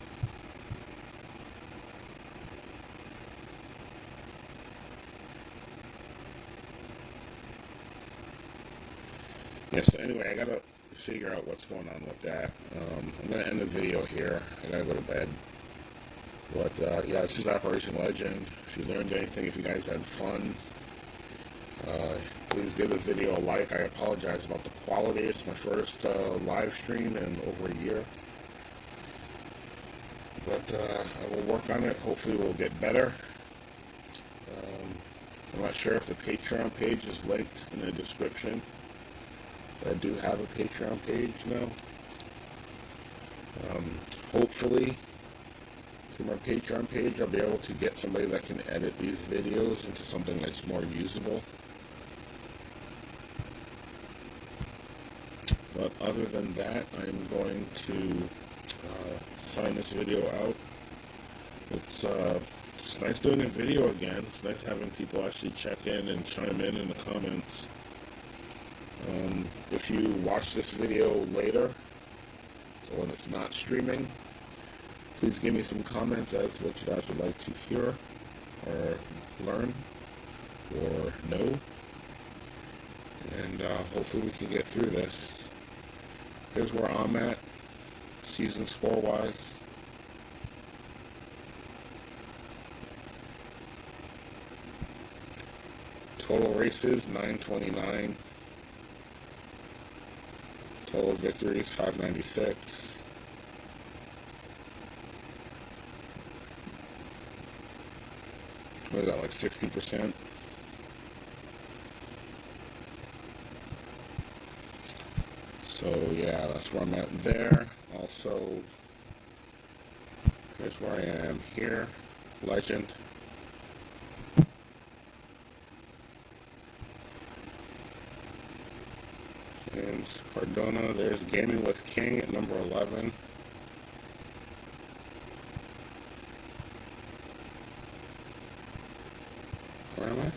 [SPEAKER 1] Yeah, so anyway, I got to figure out what's going on with that. I'm going to end the video here. I got to go to bed. But, yeah, this is Operation Legend. If you learned anything, if you guys had fun, please give the video a like. I apologize about the quality. It's my first live stream in over a year. But I will work on it. Hopefully we'll get better. I'm not sure if the Patreon page is linked in the description. I do have a Patreon page now. Hopefully, through my Patreon page, I'll be able to get somebody that can edit these videos into something that's more usable. But other than that, I'm going to sign this video out. It's nice doing a video again. It's nice having people actually check in and chime in the comments. If you watch this video later, when it's not streaming, please give me some comments as to what you guys would like to hear or learn or know. And hopefully we can get through this. Here's where I'm at, season score-wise. Total races, 929. Total victories, 596. What is that, like 60%? So yeah, that's where I'm at there. Also, here's where I am here. Legend. James Cardona. There's Gaming with King at number 11. Where am I?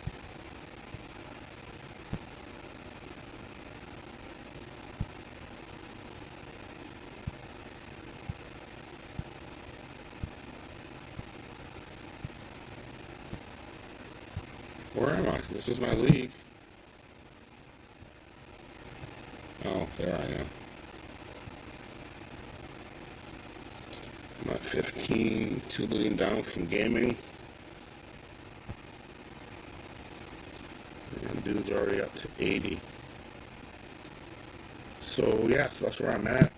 [SPEAKER 1] Where am I? This is my league. Oh, there I am. I'm at 15, 2 leading down from gaming. And dude's already up to 80. So, yeah, so that's where I'm at.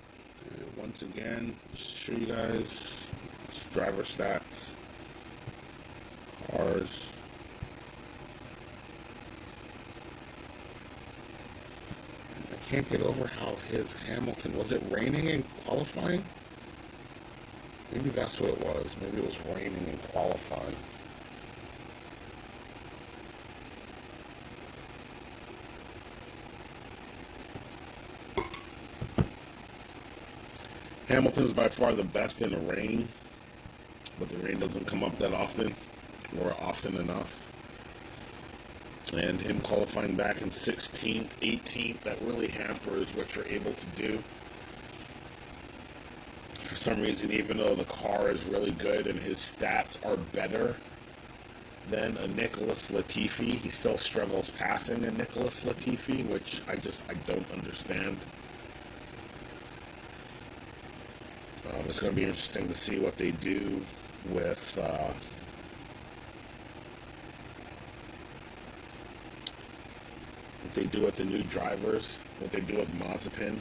[SPEAKER 1] And once again, just show you guys driver stats, cars. can't get over how his Hamilton, was it raining in qualifying? Maybe that's what it was. Maybe it was raining in qualifying. Hamilton's by far the best in the rain, but the rain doesn't come up that often, or often enough. And him qualifying back in 16th, 18th, that really hampers what you're able to do. For some reason, even though the car is really good and his stats are better than a Nicholas Latifi, he still struggles passing a Nicholas Latifi, which I don't understand. It's going to be interesting to see what they do with the new drivers, what they do with Mazepin.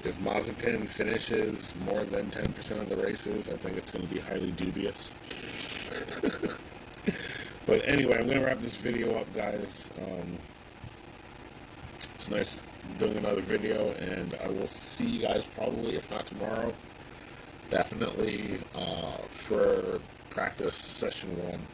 [SPEAKER 1] If Mazepin finishes more than 10% of the races, I think it's going to be highly dubious. But anyway, I'm going to wrap this video up, guys. It's nice doing another video, and I will see you guys probably, if not tomorrow, definitely for practice session 1.